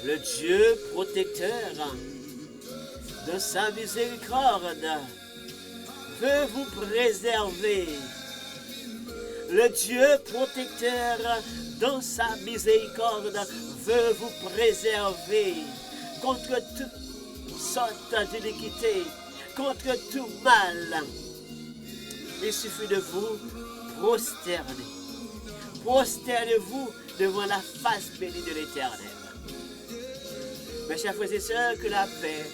Le Dieu protecteur, de sa miséricorde, veut vous préserver. Le Dieu protecteur, dans sa miséricorde, veut vous préserver contre toute sorte d'iniquité, contre tout mal. Il suffit de vous prosterner. Prosternez-vous devant la face bénie de l'Éternel. Mes chers frères et sœurs, que la paix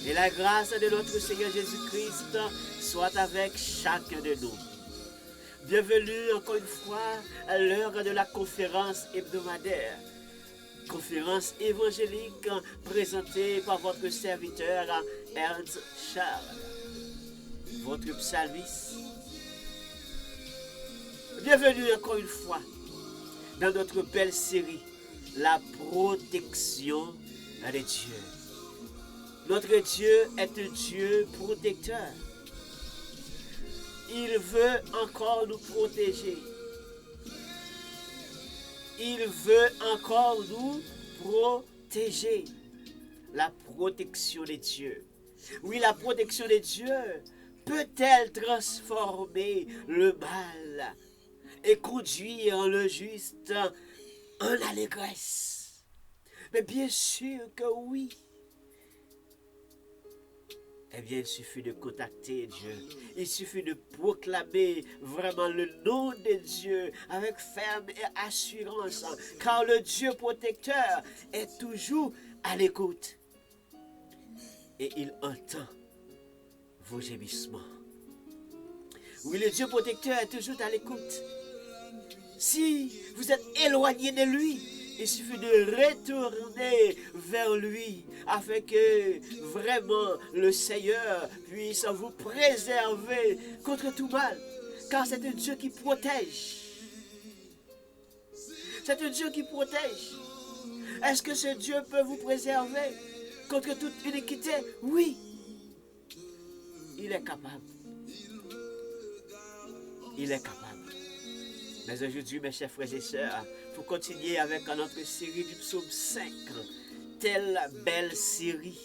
et la grâce de notre Seigneur Jésus-Christ soient avec chacun de nous. Bienvenue encore une fois à l'heure de la conférence hebdomadaire. Conférence évangélique présentée par votre serviteur Ernst Charles, votre psalmiste. Bienvenue encore une fois dans notre belle série, la protection de Dieu. Notre Dieu est un Dieu protecteur. Il veut encore nous protéger. Il veut encore nous protéger. La protection de Dieu. Oui, la protection de Dieu peut-elle transformer le mal et conduire le juste en allégresse? Mais bien sûr que oui. Eh bien, il suffit de contacter Dieu. Il suffit de proclamer vraiment le nom de Dieu avec ferme et assurance. Car le Dieu protecteur est toujours à l'écoute. Et il entend vos gémissements. Oui, le Dieu protecteur est toujours à l'écoute. Si vous êtes éloigné de lui, il suffit de retourner vers lui afin que vraiment le Seigneur puisse vous préserver contre tout mal. Car c'est un Dieu qui protège. C'est un Dieu qui protège. Est-ce que ce Dieu peut vous préserver contre toute iniquité? Oui. Il est capable. Il est capable. Mais aujourd'hui, mes chers frères et sœurs, pour continuer avec notre série du psaume 5, telle belle série.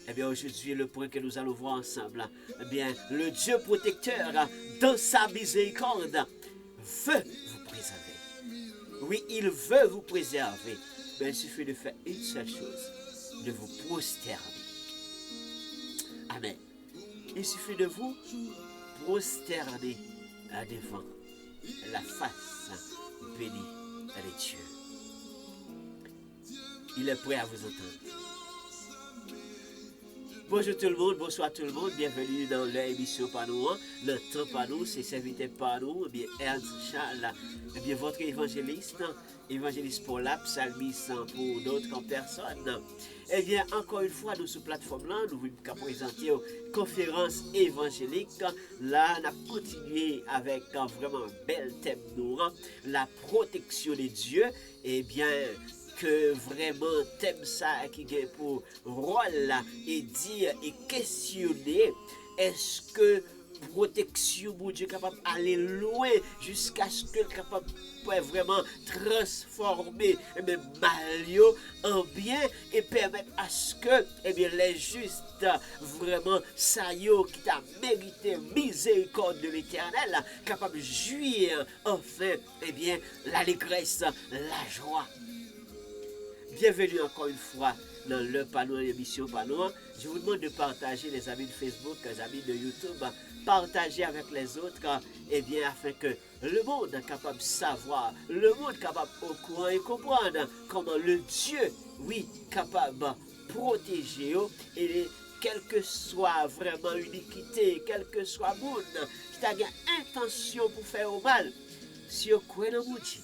Eh bien, aujourd'hui, le point que nous allons voir ensemble, eh bien, le Dieu protecteur, dans sa miséricorde, veut vous préserver. Oui, il veut vous préserver. Mais il suffit de faire une seule chose, de vous prosterner. Amen. Il suffit de vous prosterner devant la face bénie de Dieu. Il est prêt à vous entendre. Bonjour tout le monde, bonsoir tout le monde, bienvenue dans l'émission par nous, le temps par nous, c'est serviteur par nous, bien Ernst Charles, bien votre évangéliste pour la psalmiste pour d'autres personnes. Eh bien, encore une fois, nous sur plateforme là, nous voulons présenter une conférence évangélique. Là, on a continué avec un vraiment bel thème, nous, la protection de Dieu. Eh bien, que vraiment thème ça qui est pour rôle et dire et questionner, est-ce que protection mon Dieu est capable d'aller loin jusqu'à ce que capable de vraiment transformer mal en bien et permettre à ce que les justes vraiment ça qui t'a mérité miséricorde de l'Éternel capable de jouir enfin l'allégresse, la joie. Bienvenue encore une fois dans le panneau l'émission panneau. Je vous demande de partager les amis de Facebook, les amis de YouTube, partager avec les autres, afin que le monde est capable de savoir, le monde est capable au courant et comprendre comment le Dieu, oui, capable de protéger et quelle que soit vraiment une iniquité, quel que soit le monde qui a intention pour faire au mal, si vous croyez dans mon Dieu,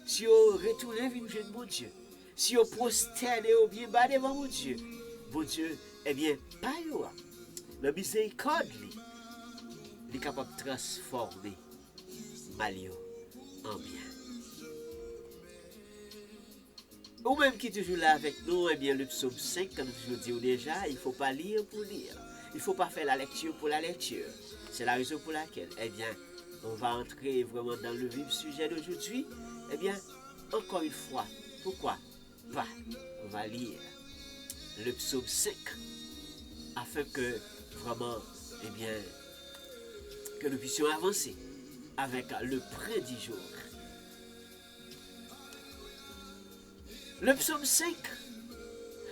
si vous retournez vers mon Dieu, si vous prosternez ou bien bas devant mon Dieu, pas yo. La miséricorde, il est capable de transformer mal en bien. Ou même qui est toujours là avec nous, le psaume 5, comme je vous dis déjà, il ne faut pas lire pour lire. Il ne faut pas faire la lecture pour la lecture. C'est la raison pour laquelle, on va entrer vraiment dans le vif sujet d'aujourd'hui. Encore une fois, pourquoi? pas, on va lire le psaume 5 afin que vraiment, eh bien, que nous puissions avancer avec le près du jour. Le psaume 5,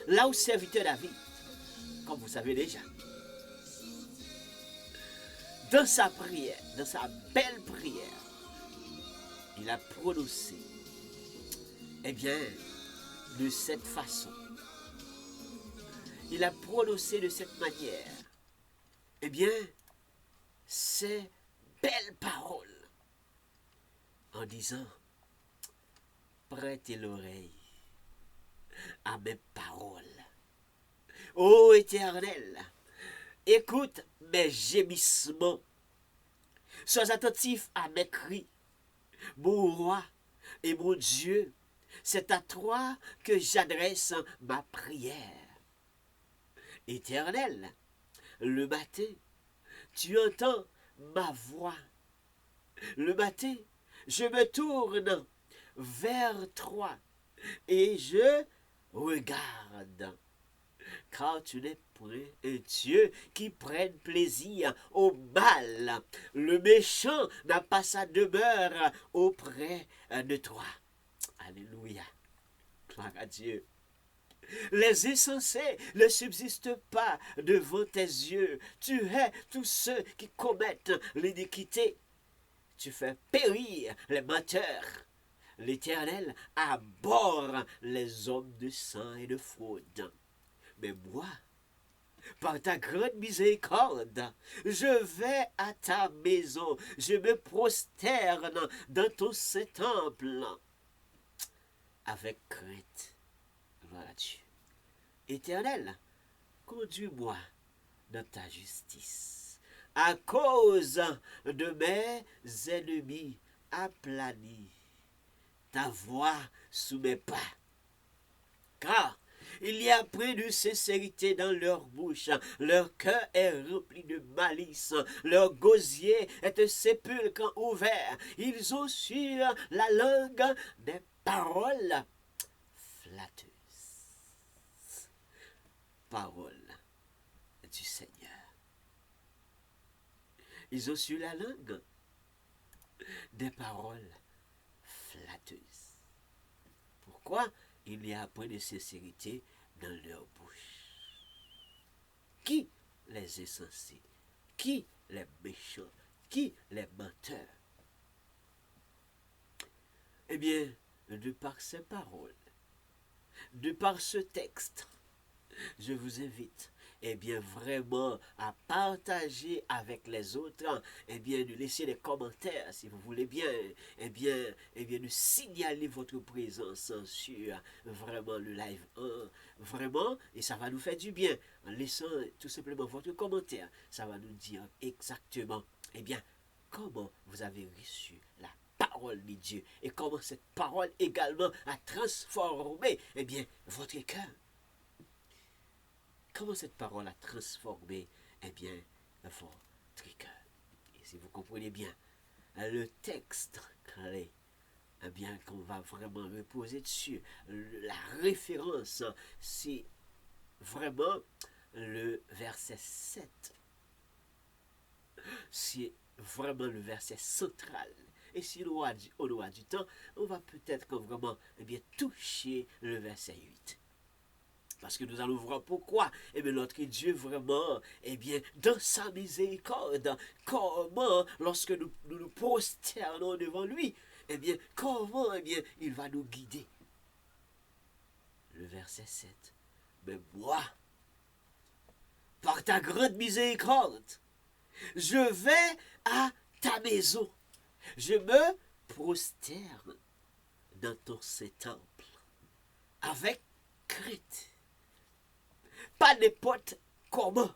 là où serviteur David, comme vous savez déjà, dans sa prière, dans sa belle prière, il a prononcé, eh bien, de cette façon. Il a prononcé de cette manière, eh bien, ces belles paroles, en disant, prêtez l'oreille à mes paroles. Ô Éternel, écoute mes gémissements. Sois attentif à mes cris. Mon roi et mon Dieu, c'est à toi que j'adresse ma prière. Éternel, le matin, tu entends ma voix. Le matin, je me tourne vers toi et je regarde. Car tu n'es point un Dieu qui prenne plaisir au mal. Le méchant n'a pas sa demeure auprès de toi. Alléluia. Gloire à Dieu. Les insensés ne subsistent pas devant tes yeux. Tu hais tous ceux qui commettent l'iniquité. Tu fais périr les menteurs. L'Éternel abhorre les hommes de sang et de fraude. Mais moi, par ta grande miséricorde, je vais à ta maison, je me prosterne dans ton saint temple avec crainte. Gloire à Dieu. Éternel, conduis-moi dans ta justice. À cause de mes ennemis, aplanis ta voix sous mes pas. Car il y a près de sincérité dans leur bouche, leur cœur est rempli de malice, leur gosier est un sépulcre ouvert. Ils ont sur la langue des paroles flatteuses. Paroles du Seigneur. Ils ont sur la langue des paroles flatteuses. Pourquoi? Il n'y a point de sincérité dans leur bouche. Qui les insensés? Qui les méchants? Qui les menteurs? Eh bien, de par ces paroles, de par ce texte, je vous invite, eh bien, vraiment à partager avec les autres, eh bien, de laisser des commentaires, si vous voulez bien, eh bien, de signaler votre présence sur vraiment le live 1, vraiment, et ça va nous faire du bien, en laissant tout simplement votre commentaire, ça va nous dire exactement, eh bien, comment vous avez reçu la parole de Dieu, et comment cette parole également a transformé, eh bien, votre cœur. Comment cette parole a transformé, eh bien, votre cœur. Et si vous comprenez bien, le texte clé, eh bien, qu'on va vraiment reposer dessus, la référence, c'est vraiment le verset 7. C'est vraiment le verset central. Et si on aura du temps, on va peut-être vraiment, eh bien, toucher le verset 8. Parce que nous allons voir pourquoi, eh bien, notre Dieu vraiment, eh bien, dans sa miséricorde, comment, lorsque nous prosternons devant lui, eh bien, comment, eh bien, il va nous guider. Le verset 7. Mais moi, par ta grande miséricorde, je vais à ta maison. Je me prosterne dans ton saint temple avec crainte. Pas n'importe comment,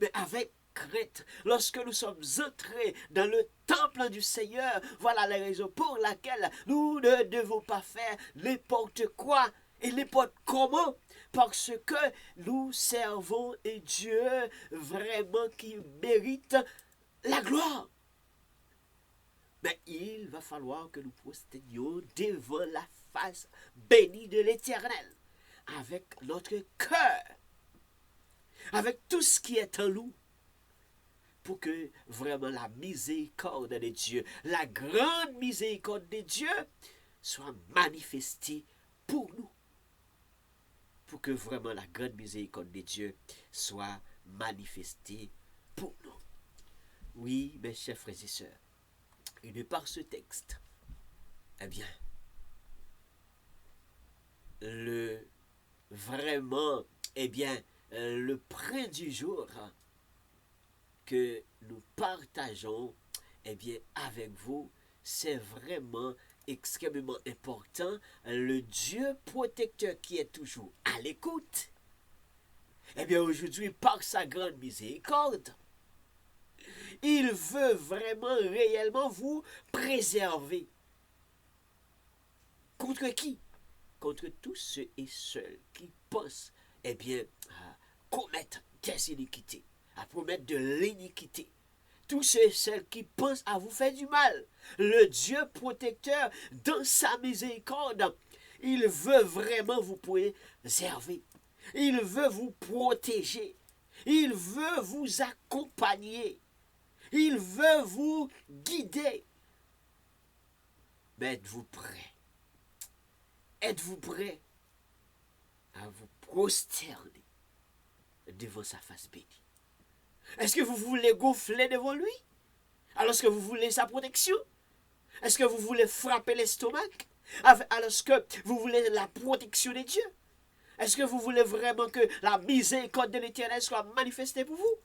mais avec crainte. Lorsque nous sommes entrés dans le temple du Seigneur, voilà la raison pour laquelle nous ne devons pas faire n'importe quoi et n'importe comment, parce que nous servons un Dieu vraiment qui mérite la gloire. Mais il il va falloir que nous prosternions devant la face bénie de l'Éternel, avec notre cœur, avec tout ce qui est en nous, pour que vraiment la miséricorde de Dieu, la grande miséricorde de Dieu, soit manifestée pour nous. Pour que vraiment la grande miséricorde de Dieu soit manifestée pour nous. Oui, mes chers frères et sœurs, et de par ce texte, eh bien, vraiment, eh bien, le prêt du jour que nous partageons, eh bien, avec vous, c'est vraiment extrêmement important. Le Dieu protecteur qui est toujours à l'écoute, eh bien, aujourd'hui, par sa grande miséricorde, il veut vraiment, réellement vous préserver. Contre qui? Contre tous ceux et celles qui pensent, eh bien, à commettre des iniquités, à promettre de l'iniquité. Tous ceux et celles qui pensent à vous faire du mal. Le Dieu protecteur, dans sa miséricorde, il veut vraiment vous préserver. Il veut vous protéger. Il veut vous accompagner. Il veut vous guider. Mais êtes-vous prêts? Êtes-vous prêts à vous prosterner devant sa face bénie? Est-ce que vous voulez gonfler devant lui? Alors que vous voulez sa protection? Est-ce que vous voulez frapper l'estomac? Alors que vous voulez la protection de Dieu? Est-ce que vous voulez vraiment que la miséricorde de l'Éternel soit manifestée pour vous?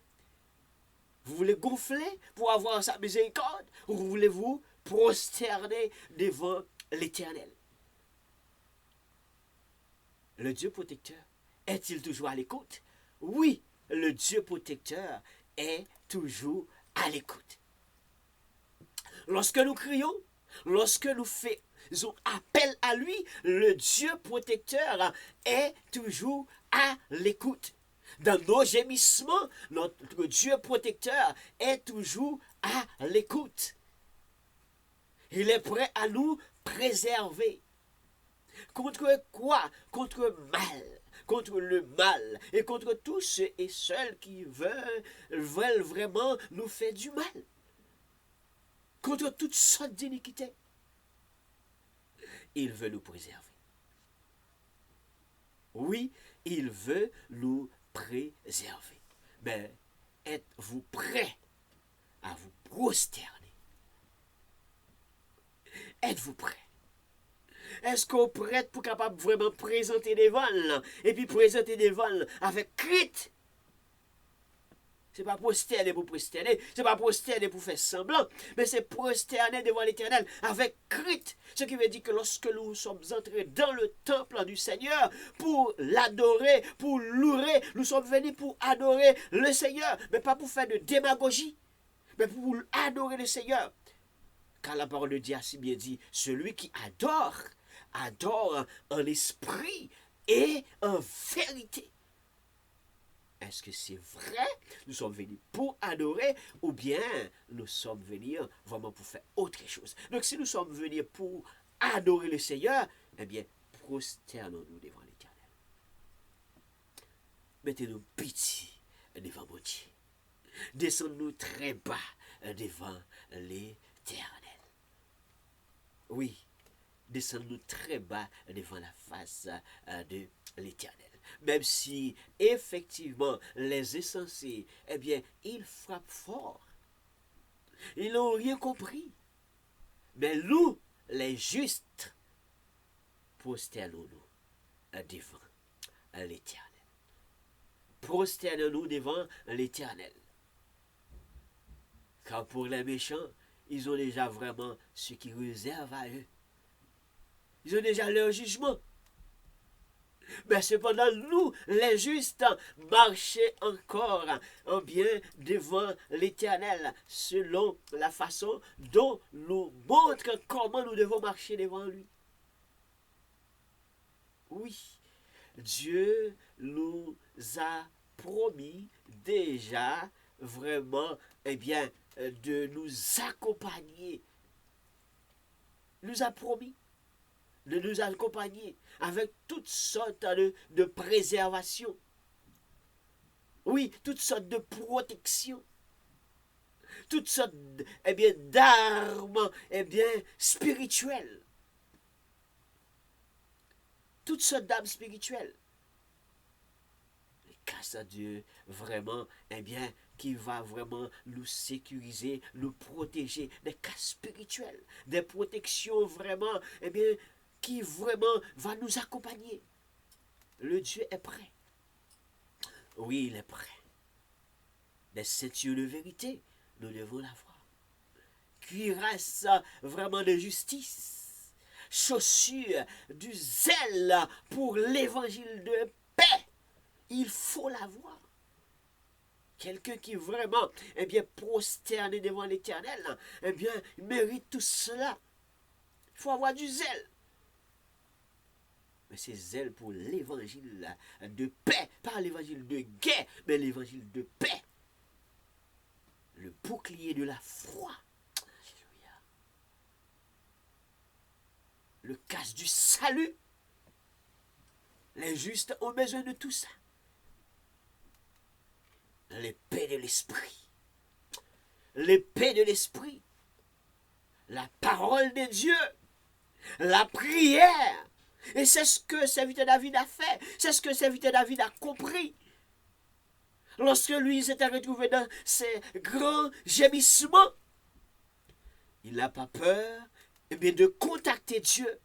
Vous voulez gonfler pour avoir sa miséricorde? Ou vous voulez vous prosterner devant l'Éternel? Le Dieu protecteur est-il toujours à l'écoute? Oui, le Dieu protecteur est toujours à l'écoute. Lorsque nous crions, lorsque nous faisons appel à lui, le Dieu protecteur est toujours à l'écoute. Dans nos gémissements, notre Dieu protecteur est toujours à l'écoute. Il est prêt à nous préserver. Contre quoi? Contre mal. Contre le mal. Et contre tous ceux et celles qui veulent vraiment nous faire du mal. Contre toutes sortes d'iniquités. Il veut nous préserver. Oui, il veut nous préserver. Mais êtes-vous prêts à vous prosterner? Êtes-vous prêts? Est-ce qu'on est prêt pour capable vraiment présenter des vannes et puis présenter des vannes avec crit? C'est pas prosterner pour prosterner, c'est pas prosterner pour faire semblant, mais c'est prosterner devant l'Éternel avec crit. Ce qui veut dire que lorsque nous sommes entrés dans le temple du Seigneur pour l'adorer, pour louer, nous sommes venus pour adorer le Seigneur, mais pas pour faire de démagogie, mais pour adorer le Seigneur. Car la parole de Dieu a si bien dit, celui qui adore, adore en esprit et en vérité. Est-ce que c'est vrai? Nous sommes venus pour adorer ou bien nous sommes venus vraiment pour faire autre chose? Donc si nous sommes venus pour adorer le Seigneur, eh bien, prosternons-nous devant l'Éternel. Mettez-nous pitié devant mon Dieu. Descendons-nous très bas devant l'Éternel. Oui, descendons-nous très bas devant la face de l'Éternel. Même si, effectivement, les insensés, eh bien, ils frappent fort. Ils n'ont rien compris. Mais nous, les justes, prosternons-nous devant l'Éternel. Prosternons-nous devant l'Éternel. Car pour les méchants, ils ont déjà vraiment ce qui réserve à eux. Ils ont déjà leur jugement. Mais cependant, nous, les justes, marcher encore en bien devant l'Éternel, selon la façon dont nous montre comment nous devons marcher devant lui. Oui, Dieu nous a promis déjà vraiment, eh bien, de nous accompagner nous a promis de nous accompagner avec toutes sortes de préservation. Oui, toutes sortes de protection. Toutes sortes d'armes spirituelles. Toutes sortes d'armes spirituelles. Grâce à Dieu, vraiment, qui va vraiment nous sécuriser, nous protéger des cas spirituels, des protections vraiment, qui vraiment va nous accompagner. Le Dieu est prêt. Oui, il est prêt. Des ceintures de vérité, nous devons l'avoir. Cuirasse vraiment de justice. Chaussures du zèle pour l'évangile de paix. Il faut l'avoir. Quelqu'un qui vraiment, prosterné devant l'Éternel, il mérite tout cela. Il faut avoir du zèle. Mais c'est zèle pour l'évangile de paix, pas l'évangile de guerre, mais l'évangile de paix. Le bouclier de la foi. Alléluia. Le casque du salut. Les justes ont besoin de tout ça. L'épée de l'esprit. L'épée de l'esprit. La parole de Dieu. La prière. Et c'est ce que serviteur David a fait. C'est ce que serviteur David a compris. Lorsque lui s'était retrouvé dans ses grands gémissements, il n'a pas peur de contacter Dieu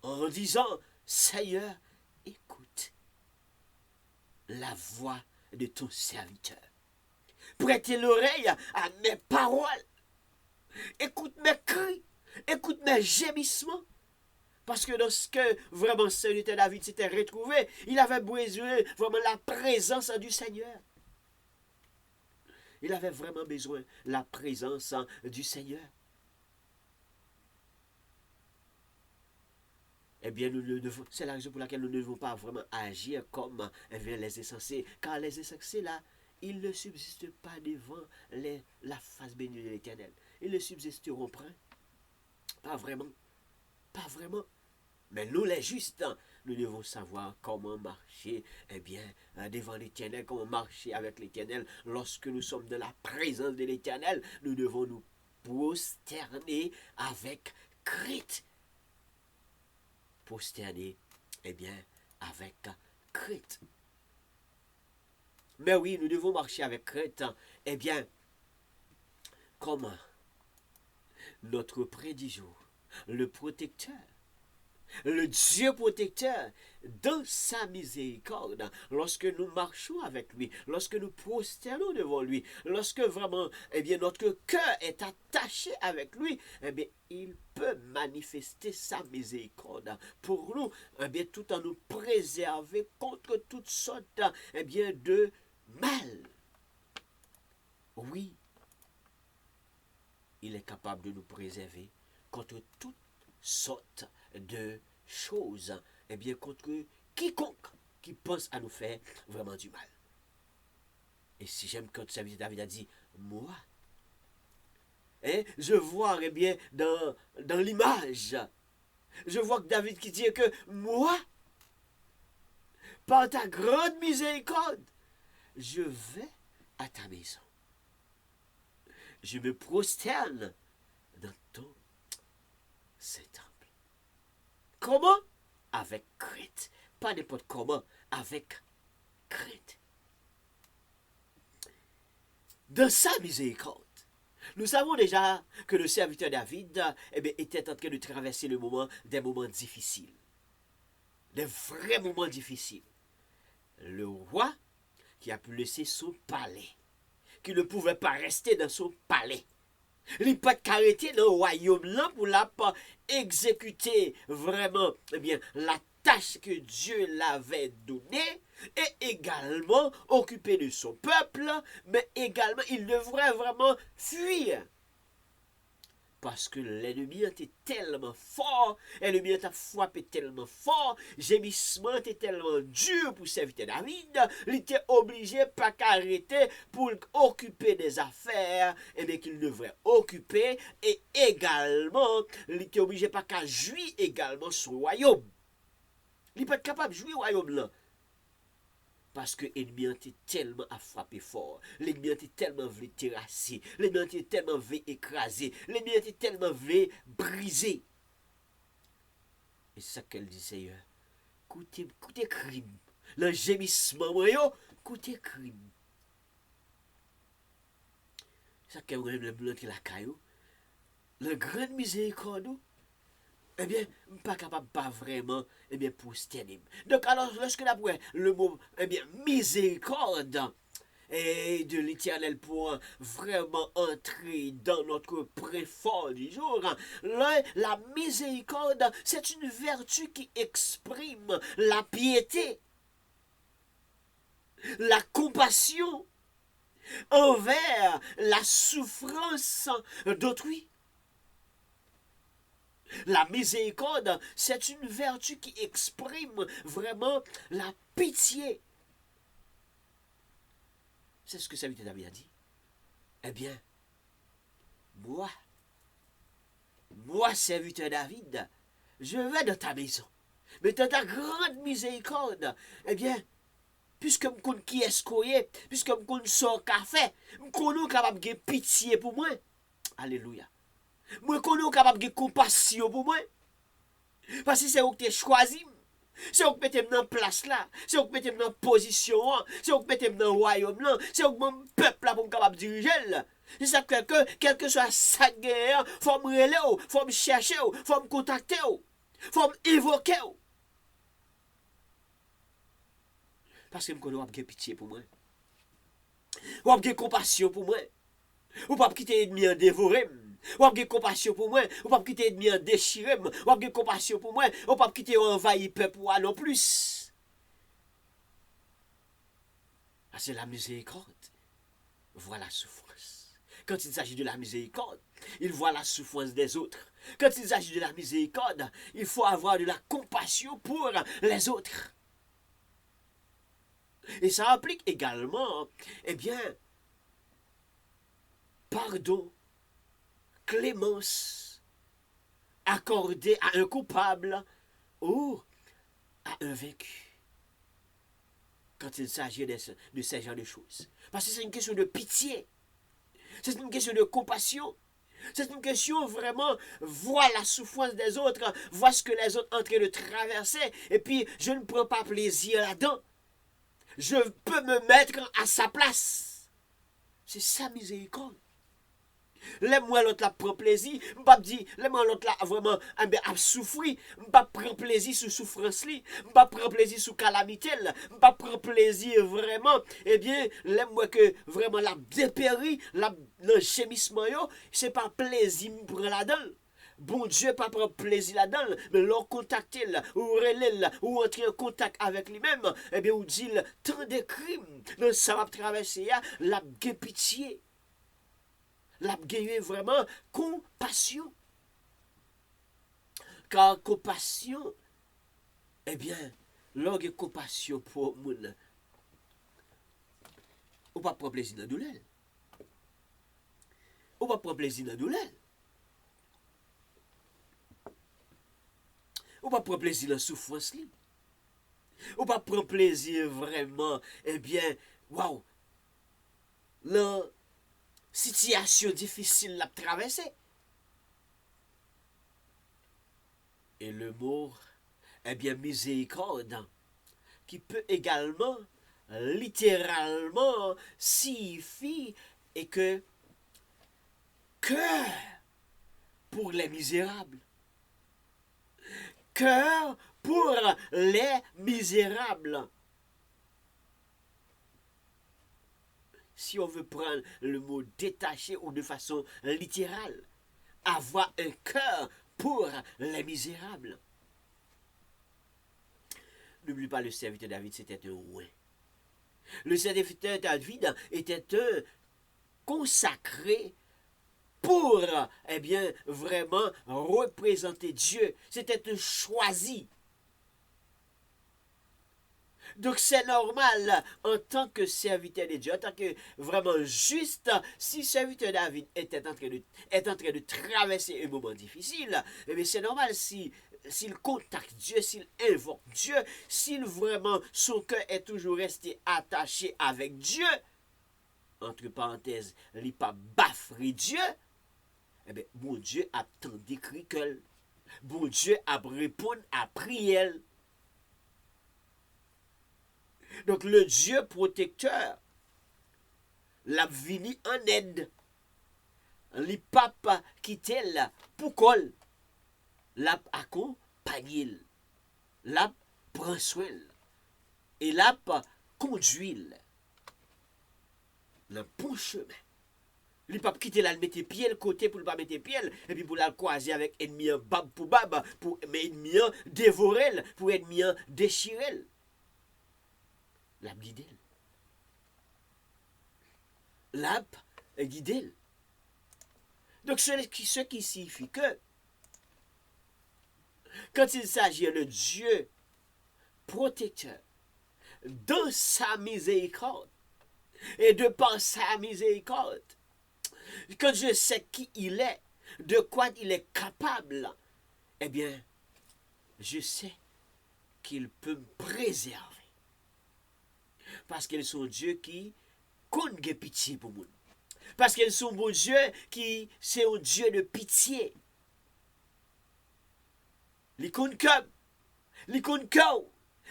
en disant, Seigneur, écoute la voix de ton serviteur. Prêtez l'oreille à mes paroles. Écoute mes cris. Écoute mes gémissements. Parce que lorsque vraiment serviteur David s'était retrouvé, il avait besoin vraiment la présence du Seigneur. Il avait vraiment besoin de la présence du Seigneur. C'est la raison pour laquelle nous ne devons pas vraiment agir comme les insensés. Car les insensés, là, ils ne subsistent pas devant la face bénie de l'Éternel. Ils ne subsisteront pas. Pas vraiment. Pas vraiment. Mais nous, les justes, nous devons savoir comment marcher devant l'Éternel, comment marcher avec l'Éternel. Lorsque nous sommes dans la présence de l'Éternel, nous devons nous prosterner avec crainte. Prosterner, avec crainte. Mais oui, nous devons marcher avec crainte. Comment notre prédigeau, le protecteur, le Dieu protecteur, dans sa miséricorde, lorsque nous marchons avec lui, lorsque nous prosternons devant lui, lorsque vraiment notre cœur est attaché avec lui, il peut manifester sa miséricorde pour nous, tout en nous préserver contre toutes sortes de mal. Oui, il est capable de nous préserver contre toutes sortes de choses, contre quiconque qui pense à nous faire vraiment du mal. Et si j'aime quand David a dit, moi, je vois dans l'image, je vois que David qui dit que moi, par ta grande miséricorde, je vais à ta maison. Je me prosterne dans ton saint temple. Comment? Avec crainte. Pas n'importe comment, avec crainte. Dans sa miséricorde, nous savons déjà que le serviteur David était en train de traverser des moments difficiles. Des vrais moments difficiles. Le roi qui a pu laisser son palais, qui ne pouvait pas rester dans son palais. Il n'a pas arrêté dans le royaume là pour la pas exécuter vraiment la tâche que Dieu l'avait donnée et également occuper de son peuple, mais également il devrait vraiment fuir. Parce que l'ennemi était tellement fort, l'ennemi a frappé tellement fort, gémissement était tellement dur pour serviteur David, il était obligé pas qu'arrêter pour occuper des affaires qu'il devrait occuper, et également, il était obligé pas qu'à jouir également sur le royaume. Il n'est pas capable de jouer au royaume là. Parce que l'ennemi était tellement à frapper fort. L'ennemi était tellement voulu terrasser. L'ennemi était tellement voulu écraser. L'ennemi était tellement voulu briser. Et c'est ça qu'elle dit, Seigneur. Écoutez crime. Le gémissement, écoutez crime. C'est ça qu'elle aime le blanc qui la caillou. Le grand miséricorde. Eh bien, je ne suis pas capable pas vraiment pour sterner. Donc, alors, lorsque nous le mot miséricorde et de l'Éternel pour vraiment entrer dans notre préfort du jour, la miséricorde, c'est une vertu qui exprime la piété, la compassion envers la souffrance d'autrui. La miséricorde, c'est une vertu qui exprime vraiment la pitié. C'est ce que serviteur David a dit. Eh bien, moi, serviteur David, je vais dans ta maison. Mais dans ta grande miséricorde, eh bien, puisque je connais qui est-ce qu'on est, puisque je connais son café, je connais capable de pitié pour moi. Alléluia. Moi, connais capable de compassion pour moi. Parce que c'est vous qui avez choisi. C'est vous qui mettez dans place là. C'est vous qui mettez dans position. C'est vous qui mettez dans le royaume là. C'est vous qui mon peuple là pour me capable diriger. C'est ça que quel que soit sa guerre, il faut me relayer, il faut me chercher, il faut me contacter, il faut me évoquer. Parce que je connais que vous avez pitié pour moi. Vous avez compassion pour moi. Vous ne pouvez pas quitter l'ennemi en dévorer. Ou avez compassion pour moi, ou pas quitter ennemi en déchirer, ou avez compassion pour moi, ou pas quitter envahir peuple non plus. C'est la miséricorde. Voit la souffrance. Quand il s'agit de la miséricorde, il voit la souffrance des autres. Quand il s'agit de la miséricorde, il faut avoir de la compassion pour les autres. Et ça implique également, eh bien, pardon, clémence accordée à un coupable ou à un vaincu. Quand il s'agit de ce genre de choses. Parce que c'est une question de pitié. C'est une question de compassion. C'est une question vraiment, voir la souffrance des autres, voir ce que les autres sont en train de traverser, et puis je ne prends pas plaisir là-dedans. Je peux me mettre à sa place. C'est sa miséricorde. Laisse-moi l'autre là prend plaisir, je pas dire laisse-moi l'autre là vraiment a souffrir, je pas prendre plaisir sur souffrance li, je pas prendre plaisir sur calamité, je pas prendre plaisir vraiment, eh bien laisse-moi que vraiment la dépéri, le gémissement yo, c'est pas plaisir me prend là-dedans. Bon Dieu pas prendre plaisir là-dedans, mais l'on contacter ou relève ou entrer en contact avec lui-même, eh bien ou dit tant de crimes, dans ça va traverser la pitié. La gagné vraiment compassion. Car compassion, eh bien, l'orgue compassion pour moun, ou pas prendre plaisir dans la douleur. Ou pas prendre plaisir dans la douleur. Ou pas prendre plaisir dans la souffrance. Ou pas prendre plaisir vraiment, eh bien, waouh, la situation difficile à traverser. Et le mot, eh bien, miséricorde, qui peut également, littéralement, signifier et que cœur pour les misérables. Cœur pour les misérables. Si on veut prendre le mot détaché ou de façon littérale, avoir un cœur pour les misérables. N'oublie pas, le serviteur David, c'était un roi. Le serviteur David était un consacré pour, eh bien, vraiment représenter Dieu. C'était un choisi. Donc c'est normal, en tant que serviteur de Dieu, en tant que vraiment juste, si serviteur David est en train de traverser un moment difficile, eh bien c'est normal s'il contacte Dieu, s'il invoque Dieu, s'il vraiment, son cœur est toujours resté attaché avec Dieu, entre parenthèses, il n'a pas baffré Dieu, eh bien, bon Dieu a tant d'écrit que bon Dieu a répondu à prière. Donc le Dieu protecteur l'a venu en aide. Le pape qui était là pour col l'a accompagné, l'a prend soin et l'a conduit le bon chemin. Le pape qui était là, il mettait pied le côté pour ne pas mettre pied et puis pour la croiser avec ennemi bab pour bab pour ennemi dévorer, pour ennemi déchirer. La guidée. L'app est guidée. Donc, ce qui signifie que, quand il s'agit de Dieu protecteur, dans sa miséricorde, et de par sa miséricorde, quand je sais qui il est, de quoi il est capable, eh bien, je sais qu'il peut me préserver. Parce qu'ils sont Dieu qui compte pitié pour nous. Parce qu'ils sont bon Dieu qui c'est un Dieu de pitié. Ils comptent comme, ils comptent comme,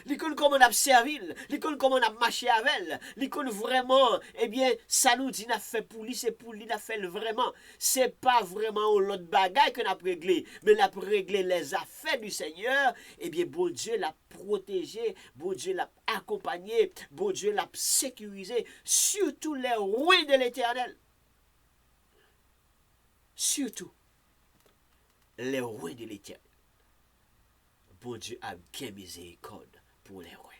ils comptent comment on a servi, ils comptent comment on a marché avec elle, ils comptent vraiment, eh bien, ça nous dit n'a fait pour lui, c'est pour lui n'a fait vraiment. C'est pas vraiment l'autre bagaille qu'on a réglé, mais on a réglé les affaires du Seigneur. Eh bien, bon Dieu l'a protégé, bon Dieu l'a accompagné, bon Dieu l'a sécurisé, surtout les rois de l'Éternel. Surtout les rois de l'Éternel. Bon Dieu a bien miséricorde pour les rois.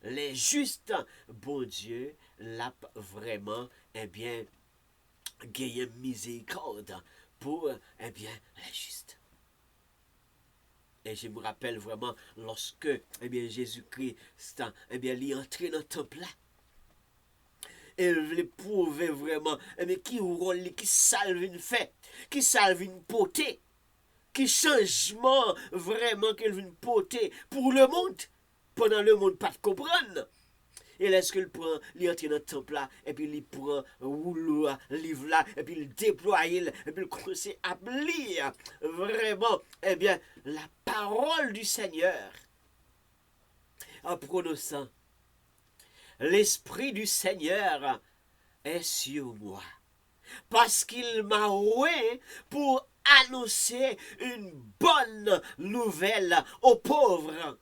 Les justes, bon Dieu l'a vraiment, eh bien, gagné miséricorde pour, eh bien, les justes. Et je me rappelle vraiment lorsque, eh bien, Jésus-Christ, eh bien, il est entré dans le temple là. Et il voulait prouver vraiment, eh bien, qui rôle, qui salve une fête, qui salve une potée, qui changement vraiment qu'il veut porter pour le monde, pendant le monde pas de comprendre. Et lorsque il prend, il entre dans le temple là, et puis il prend rouleau, livre là, et puis il déploie, et puis il commence à lire vraiment, eh bien, la parole du Seigneur. En prononçant, l'Esprit du Seigneur est sur moi, parce qu'il m'a oué pour annoncer une bonne nouvelle aux pauvres.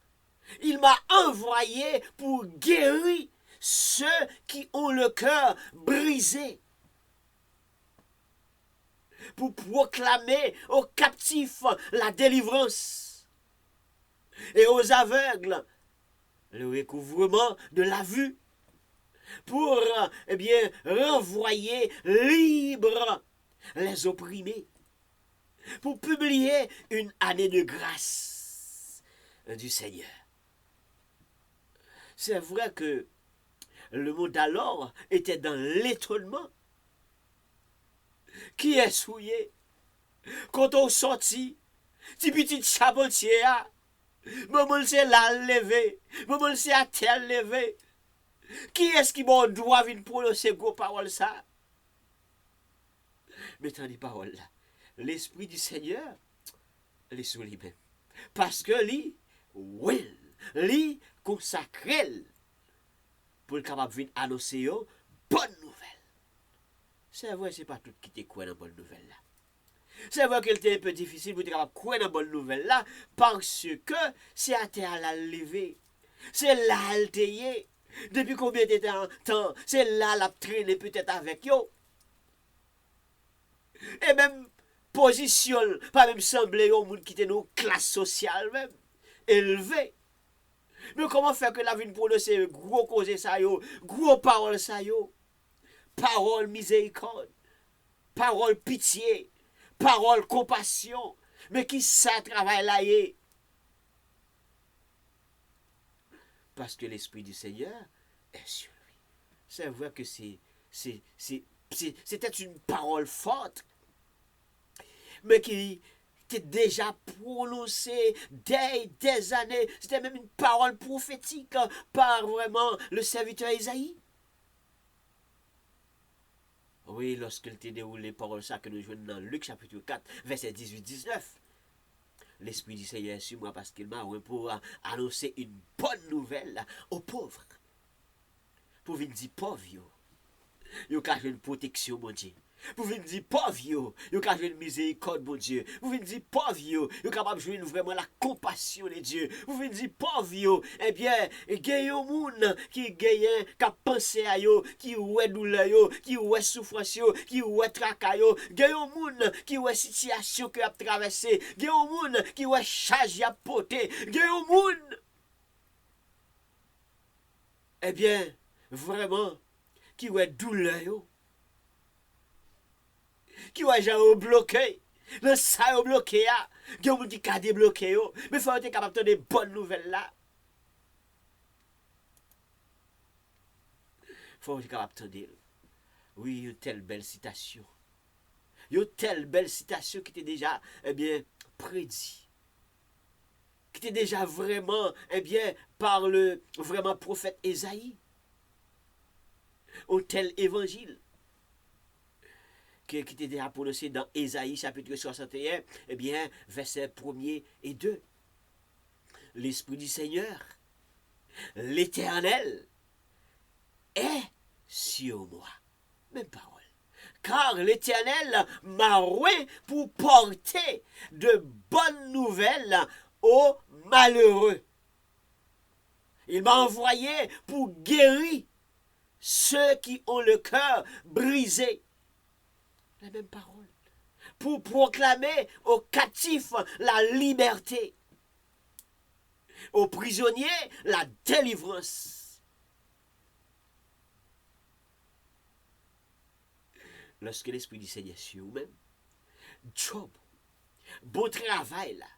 Il m'a envoyé pour guérir ceux qui ont le cœur brisé, pour proclamer aux captifs la délivrance et aux aveugles le recouvrement de la vue, pour eh bien renvoyer libres les opprimés, pour publier une année de grâce du Seigneur. C'est vrai que le monde alors était dans l'étonnement. Qui est souillé? Quand on sortit, petit petit chabotier, maman c'est là levé, maman c'est à terre levé. Qui est-ce qui doit venir prononcer gros paroles ça? Mais tant les paroles là, l'Esprit du Seigneur, les sous lui-même. Parce que lui, oui, lui consacré pour le capable de annoncer une bonne nouvelle. C'est vrai, c'est pas tout qui te croit dans bonne nouvelle là. C'est vrai qu'elle était un peu difficile pour te capable de croire dans bonne nouvelle là, parce que c'est à terre à la lever. C'est là à le depuis combien de temps, c'est là la traîner peut-être avec yo. Et même position, pas même sembler au monde qui était nos classes sociales même, élevées. Mais comment faire que la vie prononcer gros causes ça yo, gros paroles ça yo, parole miséricorde, parole pitié, parole compassion. Mais qui ça travaille là est? Parce que l'Esprit du Seigneur est sur lui. C'est vrai que c'était une parole forte, mais qui était déjà prononcée dès des années. C'était même une parole prophétique par vraiment le serviteur Isaïe. Oui, lorsqu'il était déroulé par ça que nous jouons dans Luc chapitre 4, verset 18-19. L'Esprit du Seigneur est sur moi parce qu'il m'a envoyé pour annoncer une bonne nouvelle aux pauvres. Pour venir dire pauvres, yo ka une protection, mon Dieu. Pour venir dire pauvres, yo ka une miséricorde, mon Dieu. Pour venir dire pauvres, yo capable de jouer vraiment la compassion de Dieu. Pour venir dire pauvres, eh bien, il y a un monde qui gagne, qui a pensé à yo, qui oué douleur yo, qui oué souffrance yo, qui oué tracas yo. Il y a un monde qui oué situation que a traversé. Il y a un monde qui oué charge à porter. Il y a un monde, eh bien, vraiment, qui oué douleur yo. Qui va jamais bloqué. Le ça est bloqué. Il y a des gens qui ont débloqué. Mais il faut être capable de donner des bonnes nouvelles là. Il faut être capable de dire. Oui, une telle belle citation. Une telle belle citation qui était déjà, eh bien, prédit. Qui était déjà vraiment, eh bien, par le vraiment prophète Ésaïe. Un tel évangile. Qui était déjà prononcé dans Ésaïe chapitre 61, eh bien, versets 1er et 2. L'Esprit du Seigneur, l'Éternel, est sur moi. Même parole. Car l'Éternel m'a oint pour porter de bonnes nouvelles aux malheureux. Il m'a envoyé pour guérir ceux qui ont le cœur brisé. La même parole. Pour proclamer aux captifs la liberté, aux prisonniers la délivrance. Lorsque l'Esprit du Seigneur est sur vous-même, job, beau travail là,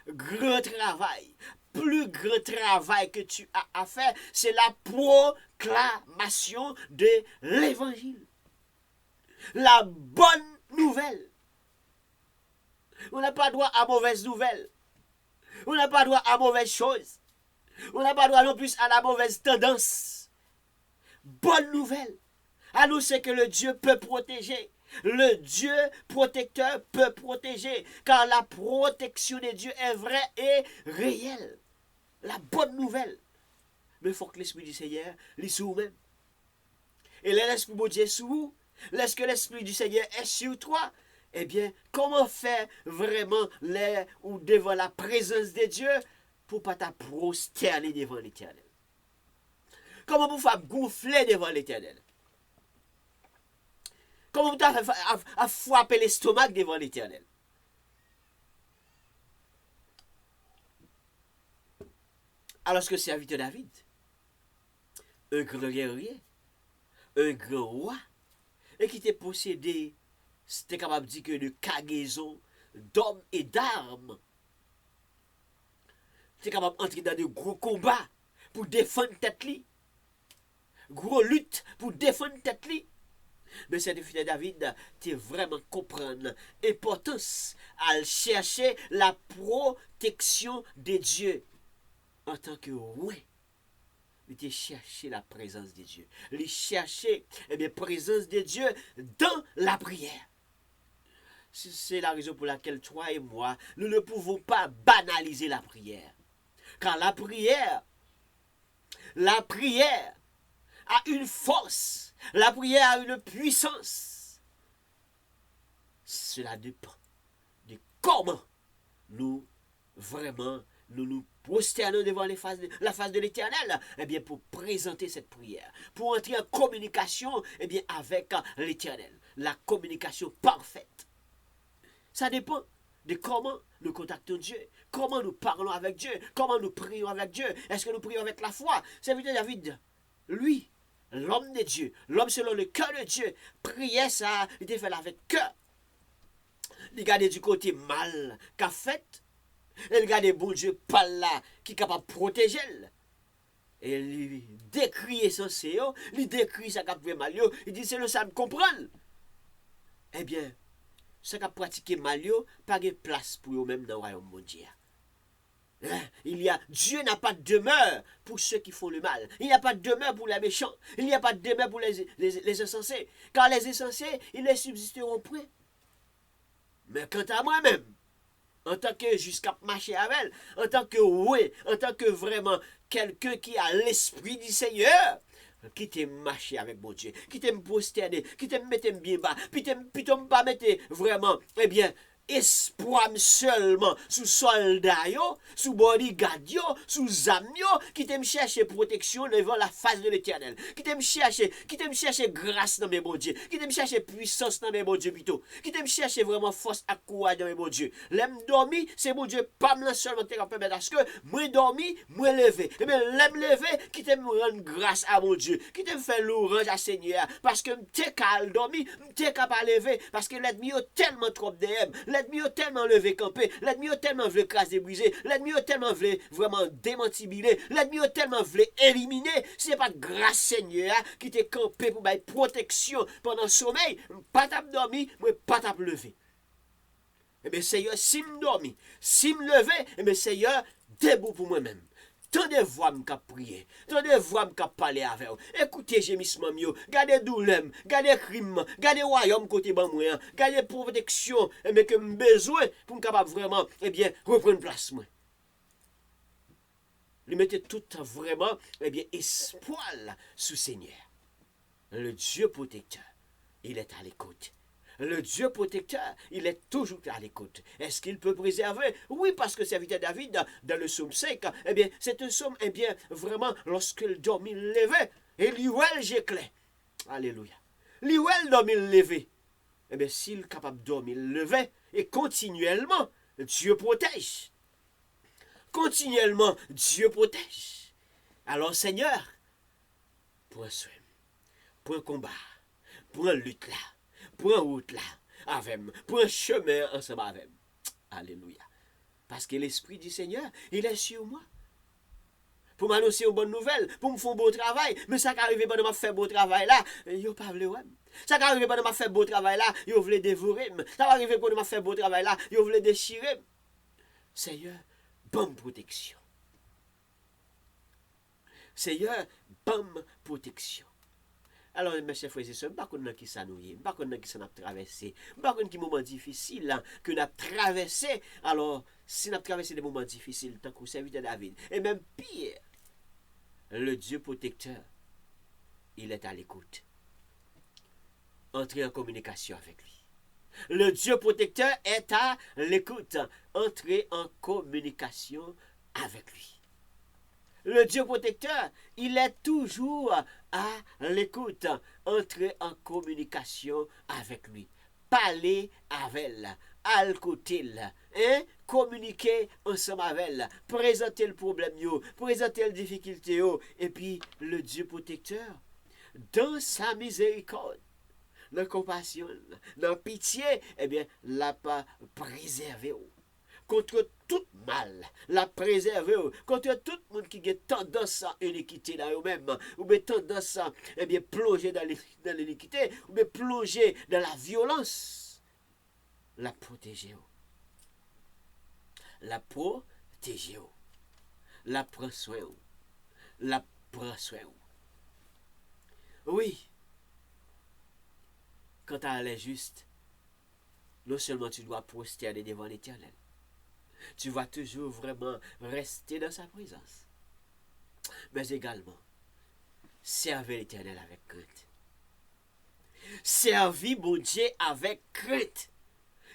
grand travail, plus grand travail que tu as à faire, c'est la proclamation de l'Évangile. La bonne nouvelle. On n'a pas droit à mauvaise nouvelle. On n'a pas droit à mauvaise chose. On n'a pas droit non plus à la mauvaise tendance. Bonne nouvelle. Annoncer que le Dieu peut protéger. Le Dieu protecteur peut protéger. Car la protection de Dieu est vraie et réelle. La bonne nouvelle. Mais il faut que l'Esprit du Seigneur lit sur vous-même. Et l'Esprit de Dieu est sur vous. Lorsque l'Esprit du Seigneur est sur toi, eh bien, comment faire vraiment ou devant la présence de Dieu pour ne pas te prosterner devant l'Éternel? Comment vous faire gonfler devant l'Éternel? Comment vous faire frapper l'estomac devant l'Éternel? Alors que serviteur David, un grand guerrier, un grand roi, et qui était possédé, c'était capable de dire que de cargaison d'hommes et d'armes. C'était capable d'entrer dans de gros combats pour défendre tête li. Gros lutte pour défendre tête li. Mais c'est de David, tu vraiment comprendre l'importance à chercher la protection de Dieu en tant que ouais. Il chercher la présence de Dieu. Il chercher la présence de Dieu dans la prière. C'est la raison pour laquelle toi et moi, nous ne pouvons pas banaliser la prière. Car la prière a une force. La prière a une puissance. Cela dépend de comment nous nous prosternons devant la face de l'Éternel, eh bien, pour présenter cette prière, pour entrer en communication, eh bien, avec l'Éternel. La communication parfaite. Ça dépend de comment nous contactons Dieu, comment nous parlons avec Dieu, comment nous prions avec Dieu. Est-ce que nous prions avec la foi? C'est évident, David, lui, l'homme de Dieu, l'homme selon le cœur de Dieu, priait ça, il était fait avec cœur. il regarde du côté mal qu'a fait, il regarde bon Dieu pas là qui est capable de protéger. Et il décrit essentiel, il décrit ça qui fait mal, il dit c'est le ça me comprendre. Eh bien, ça qui a pratiqué mal, pas de place pour eux-mêmes dans le royaume de Dieu. Dieu n'a pas de demeure pour ceux qui font le mal. Il n'y a pas de demeure pour les méchants. Il n'y a pas de demeure pour les insensés. Car les insensés, ils les subsisteront près. Mais quant à moi-même, en tant que jusqu'à marcher avec elle, en tant que oui, en tant que vraiment quelqu'un qui a l'esprit du Seigneur, qui t'aime marcher avec mon Dieu, qui t'aime prosterner, qui t'aime mettre bien bas, puis t'aime pas mettre vraiment, eh bien, espoir seulement sous soldat yo, sous bodyguard yo, sous zam yo, qui t'aime chercher protection devant la face de l'Éternel, qui t'aime chercher grâce dans mes bon Dieu, qui t'aime chercher puissance dans mes bon Dieu plutôt, qui t'aime chercher vraiment force à courage dans mes bon Dieu. L'aime dormi, c'est mon Dieu pas me seulement te permettre parce que moi dormi, moi levé. Et bien l'aime levé, qui t'aime rendre grâce à mon Dieu, qui t'aime faire louange à Seigneur parce que t'es qu'à dormi, t'es qu'à pas lever parce que l'ennemi a tellement trop d'aime. L'ennemi a tellement levé campé, l'ennemi a tellement voulu craser briser, l'ennemi a tellement voulu vraiment démantibuler, l'ennemi a tellement voulu éliminer. Ce n'est pas de grâce Seigneur qui t'est campé pour ma protection pendant le sommeil, pas t'ap dormi, mais pas t'ap levé. Eh bien Seigneur, si me dormi, si me levé, eh bien Seigneur, debout pour moi-même. Tendez voix m'ka prier, tendez voix m'ka parler avec vous. Écoutez gémissement mio, gardez douleur, gardez crime, gardez royaume côté ban moi, gardez protection mais que me besoin pour me capable vraiment bien reprendre place moi. Lui mettez tout vraiment bien espoir sous Seigneur. Le Dieu protecteur, il est à l'écoute. Le Dieu protecteur, il est toujours à l'écoute. Est-ce qu'il peut préserver? Oui, parce que serviteur David, dans le psaume 5, eh bien, c'est un psaume, eh bien, vraiment, lorsque le dormi levait, et l'ouel j'éclais. Alléluia. L'ouel dormi levé. Eh bien, s'il est capable de dormir levé, et continuellement, Dieu protège. Continuellement, Dieu protège. Alors, Seigneur, pour un soin, pour un combat, pour un lutte là, pour un route là, avec moi, pour un chemin ensemble avec moi. Alléluia. Parce que l'Esprit du Seigneur, il est sur moi. Pour m'annoncer une bonne nouvelle, pour me faire un beau travail. Mais ça qui arrive pendant que je fais beau travail là, il pas voulu. Ça qui arrive pendant que je fais beau travail là, il voulait dévorer. Ça qui arrive pendant que je fais beau travail là, il voulait déchirer. Seigneur, bonne protection. Seigneur, bonne protection. Alors, mes chers frères et sœurs, je ne sais pas qui ça nous est, je ne sais pas qui ça n'a traversé, je ne sais pas quel moment difficile que nous avons traversé. Alors, si nous avons traversé des moments difficiles, tant que serviteur David, et même pire, le Dieu protecteur, il est à l'écoute. Entrez en communication avec lui. Le Dieu protecteur est à l'écoute. Entrez en communication avec lui. Le Dieu protecteur, il est toujours à l'écoute. Entrez en communication avec lui. Parlez avec elle. À côté hein? Communiquez ensemble avec elle. Présentez le problème, présentez la difficulté. Et puis, le Dieu protecteur, dans sa miséricorde, dans la compassion, dans la pitié, eh bien, l'a pas préservé. Contre tout mal, la préserver contre tout le monde qui a tendance à iniquité dans eux-mêmes, ou bien tendance à plonger dans l'iniquité, ou bien plonger dans la violence. La protéger. La protéger. La prendre soin. La prendre soin. Oui. Quand elle est juste, non seulement tu dois prosterner devant l'Éternel, tu vas toujours vraiment rester dans sa présence. Mais également, servir l'Éternel avec crainte. Servir mon Dieu avec crainte.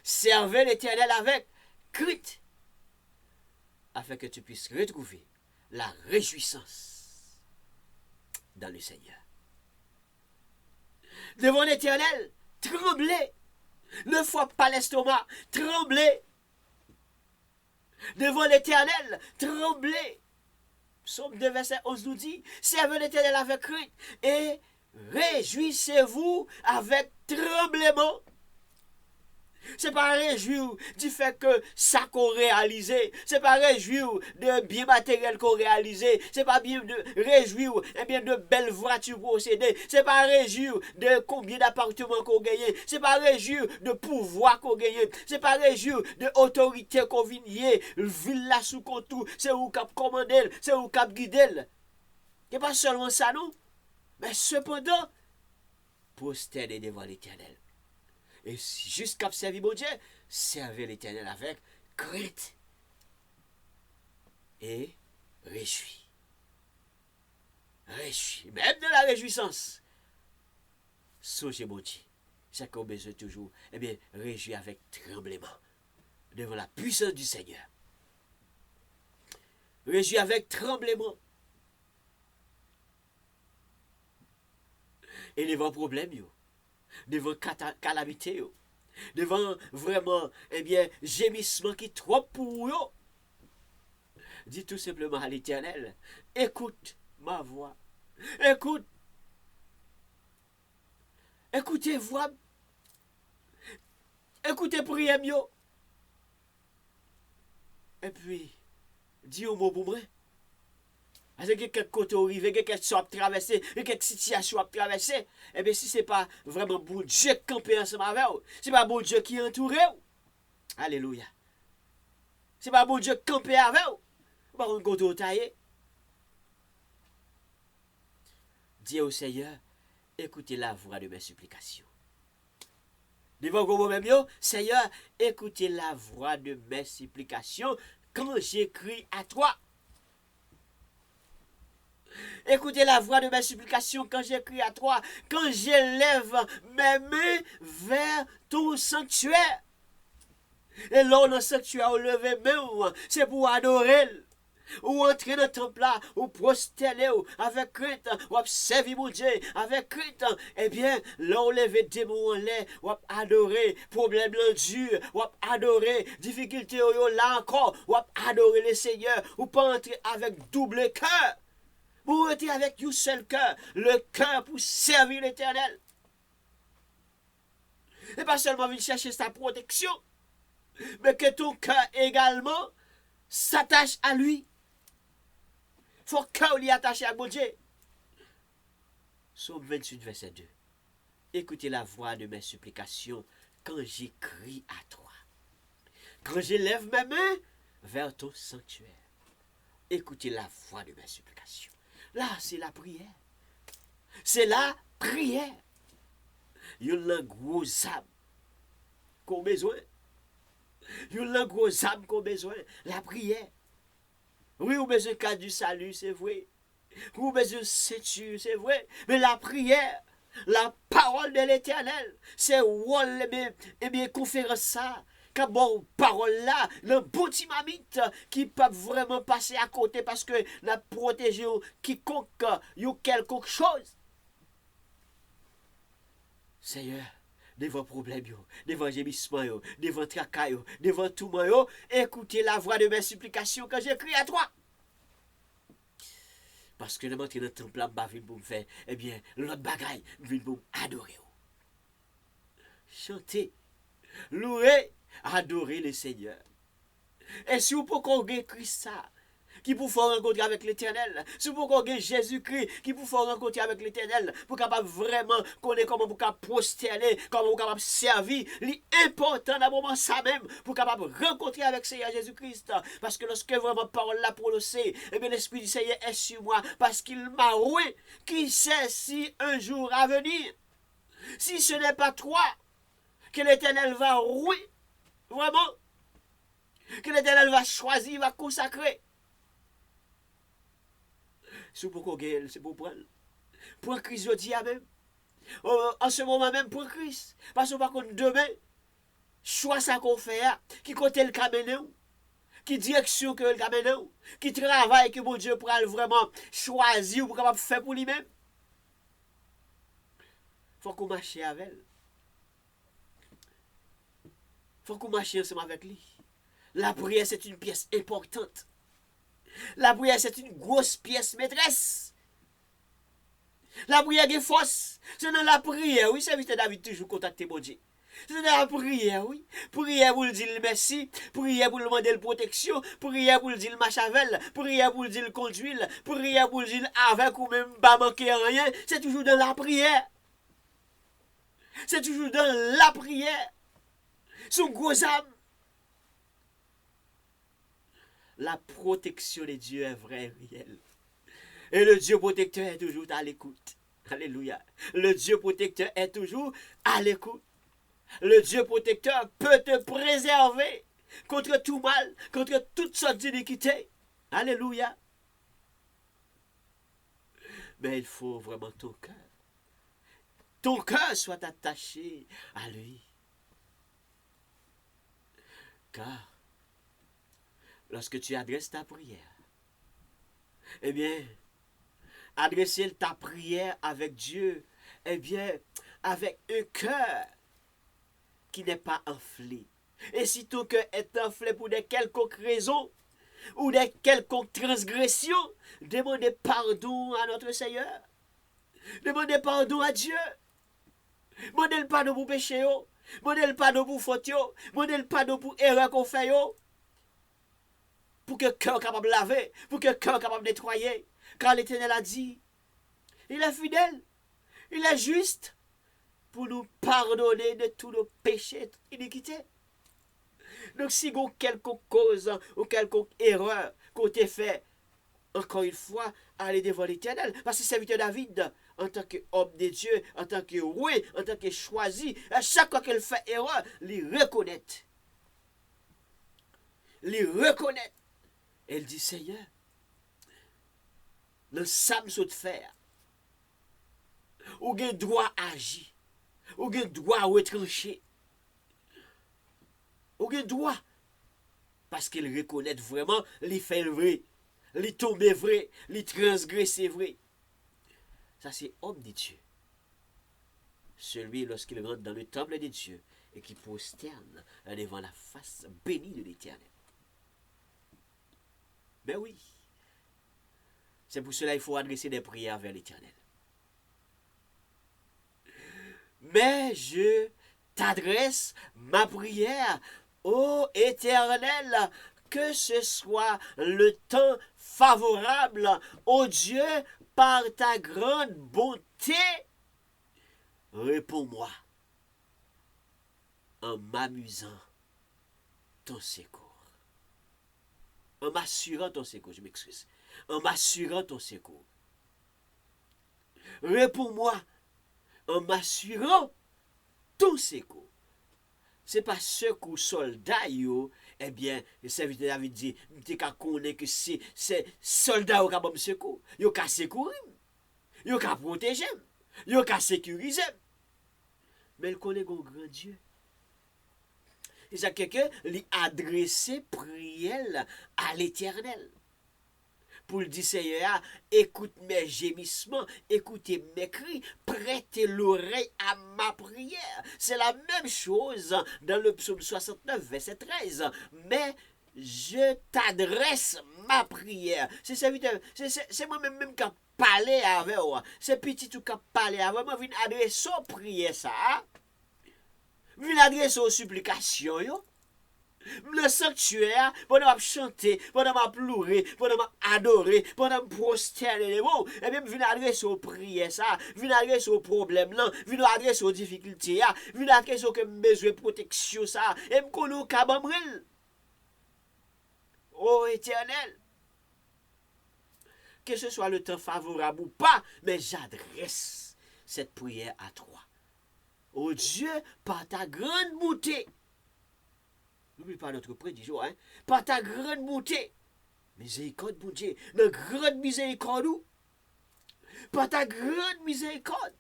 Servir l'Éternel avec crainte. Afin que tu puisses retrouver la réjouissance dans le Seigneur. Devant l'Éternel, tremblez. Ne fois pas l'estomac, tremblez. Devant l'Éternel, tremblez. Psaume 2, verset 11 nous dit, servez l'Éternel avec crainte et réjouissez-vous avec tremblement. C'est pas réjouir du fait que ça qu'on réalisé. C'est pas réjouir de biens matériels qu'on réalisé. C'est pas bien de réjouir de belles voitures possédées. C'est pas réjouir de combien d'appartements qu'on gagne. C'est pas réjouir de pouvoir qu'on gagne. C'est pas réjouir de autorité qu'on vigne. Ville là sous contour. C'est où cap commander. C'est où cap guider. C'est pas seulement ça non. Mais cependant, prosterner devant l'Éternel. Et jusqu'à servir mon Dieu, servir l'Éternel avec crainte et réjouis. Réjouis, même de la réjouissance. Songez mon Dieu, c'est qu'on besoin toujours, réjouis avec tremblement devant la puissance du Seigneur. Réjouis avec tremblement. Et devant problème, devant calamité, devant vraiment, gémissement qui est trop pour eux. Dis tout simplement à l'Éternel, écoute ma voix, écoutez voix, écoutez prière, et puis, dis au mot pour moi. Parce que quelques côtés arrivés, quelques choses à traverser, quelques situations à traverser, si ce n'est pas vraiment bon Dieu qui campe ensemble avec vous, ce n'est pas bon Dieu qui entoure vous. Alléluia. Ce n'est pas bon Dieu qui campe avec vous. Par contre, côté au taillé. Dis au Seigneur, écoutez la voix de mes supplications. Devant vous même, Seigneur, écoutez la voix de mes supplications quand j'écris à toi. Écoutez la voix de mes supplications quand j'écris à toi, quand j'élève mes mains vers ton sanctuaire. Et là, dans le sanctuaire, on lève mes mains, c'est pour adorer. Ou entrer dans le temple là, ou prosterner avec crainte, ou servir mon Dieu avec crainte. Là, on lève des mots en l'air, ou adorer, problème dur, ou adorer, difficulté là encore, ou adorer le Seigneur, ou pas entrer avec double cœur. Vous êtes avec un seul cœur, le cœur pour servir l'Éternel. Et pas seulement venir chercher sa protection, mais que ton cœur également s'attache à lui. Il faut que cœur lui attaché à mon Dieu. Psaume 28, verset 2. Écoutez la voix de mes supplications quand j'écris à toi. Quand j'élève mes mains vers ton sanctuaire. Écoutez la voix de mes supplications. Là, c'est la prière. C'est la prière. Il y a un gros âme qu'on a besoin. Il y a un gros âme qu'on a besoin. La prière. Oui, on a besoin de du salut, c'est vrai. On a besoin de ceinture, c'est vrai. Mais la prière, la parole de l'Éternel, c'est conférence ça. Quand bon parole là, le bon timamite qui peut vraiment passer à côté parce que la protéger quiconque ou quelque chose. Seigneur, devant problème, devant gémissement, devant tracas, devant tout moi, écoutez la voix de mes supplications quand j'écris à toi. Parce que le matin dans le temple là, pour me faire, l'autre bagaille, pour adorer. Chanter, louer, adorer le Seigneur. Et si vous pouvez Christ ça, qui vous faire rencontrer avec l'Éternel, si vous pouvez Jésus-Christ, qui vous faire rencontrer avec l'Éternel, pour capable vraiment connaître comment vous capable prosterner, comment vous capable servir, l'important dans moment ça même, pour capable rencontrer avec Seigneur Jésus-Christ. Parce que lorsque vraiment parole la prononcée, l'Esprit du Seigneur est sur moi, parce qu'il m'a oué, qui sait si un jour à venir, si ce n'est pas toi, que l'Éternel va rouer, vraiment, que l'Éternel va choisir, va consacrer. C'est pour qu'on gagne, c'est pour prendre. Pour Christ, je dis même. En ce moment même, pour Christ. Parce que par contre, demain, choix ça qu'on fait, qui côté le caméléon, qui direction que le caméléon, qui travail que mon Dieu pourra vraiment choisir pour capable faire pour lui-même. Il faut qu'on marche avec elle. Il faut qu'on marche ensemble avec lui. La prière, c'est une pièce importante. La prière, c'est une grosse pièce maîtresse. La prière est force. C'est dans la prière. Oui, c'est David toujours contacté mon Dieu. C'est la prière, oui. Prière pour le dire merci, prière pour le demander protection, prière pour le dire machavel, prière pour le dire conduire, prière pour le dire avec ou même pas manquer rien. C'est toujours dans la prière. C'est toujours dans la prière. Son gros âme. La protection de Dieu est vraie et réelle. Et le Dieu protecteur est toujours à l'écoute. Alléluia. Le Dieu protecteur est toujours à l'écoute. Le Dieu protecteur peut te préserver contre tout mal, contre toutes sortes d'iniquités. Alléluia. Mais il faut vraiment ton cœur. Ton cœur soit attaché à lui. Car lorsque tu adresses ta prière, eh bien, adresser ta prière avec Dieu, eh bien, avec un cœur qui n'est pas enflé. Et si ton cœur est enflé pour des quelconques raisons ou des quelconques transgressions, demandez pardon à notre Seigneur. Demandez pardon à Dieu. Demandez le pardon pour péché. Demandez le pardon pour faute. Demandez le pardon pour erreur qu'on fait. Pour que le cœur capable de laver. Pour que le cœur capable de nettoyer. Car l'Éternel a dit, il est fidèle. Il est juste pour nous pardonner de tous nos péchés, iniquités. Donc si vous avez quelconque cause ou quelconque erreur qu'on t'a fait, encore une fois, allez devant l'Éternel. Parce que serviteur David, en tant qu'homme de Dieu, en tant que roi, en tant que choisi, à chaque fois qu'elle fait erreur, il reconnaît. Il reconnaît. Elle dit, Seigneur, le sam saute faire. Ou gen droit agir. Ou gen droit retrancher. Ou gen droit. Parce qu'il reconnaît vraiment, il fait vrai. Il tombe vrai. Il transgresse vrai. Ça, c'est homme de Dieu. Celui, lorsqu'il rentre dans le temple de Dieu et qui prosterne devant la face bénie de l'Éternel. Ben oui. C'est pour cela qu'il faut adresser des prières vers l'Éternel. Mais je t'adresse ma prière, ô Éternel, que ce soit le temps favorable, ô Dieu, par ta grande bonté, réponds-moi en m'amusant ton secours. En m'assurant ton secours, je m'excuse. En m'assurant ton secours. Réponds-moi en m'assurant ton secours. C'est pas secours soldat yo, eh bien, le serviteur David dit, tu qu'à connaître que c'est soldat qui a bon secours. Yo qu'à secourir, yo qu'à protéger, yo qu'à sécuriser. Mais il connaît un grand Dieu. Et ça quelqu'un lui adresser prière à l'Éternel. Pour le dire, Seigneur, écoute mes gémissements, écoutez mes cris, prêtez l'oreille à ma prière. C'est la même chose dans le psaume 69, verset 13. Mais je t'adresse ma prière. C'est moi-même qui parle avec moi. C'est petit tout qui parle avec moi. Je viens adresser aux prières, ça. Je viens adresser aux supplications, yo. Le sanctuaire, pendant que je chanter, pendant que je pleurer, pendant que je adorer, pendant que je prosterner, et bien, je viens adresser aux prières, ça, je viens adresser aux problèmes, je viens adresser aux difficultés, je viens adresser aux besoins de protection, ça, et je connais au cabambril. Oh Éternel, que ce soit le temps favorable ou pas, mais j'adresse cette prière à toi. Oh Dieu, par ta grande bonté, n'oublie pas notre prédiction, hein? Par ta grande bonté, miséricorde, mon Dieu, notre grande miséricorde, par ta grande miséricorde,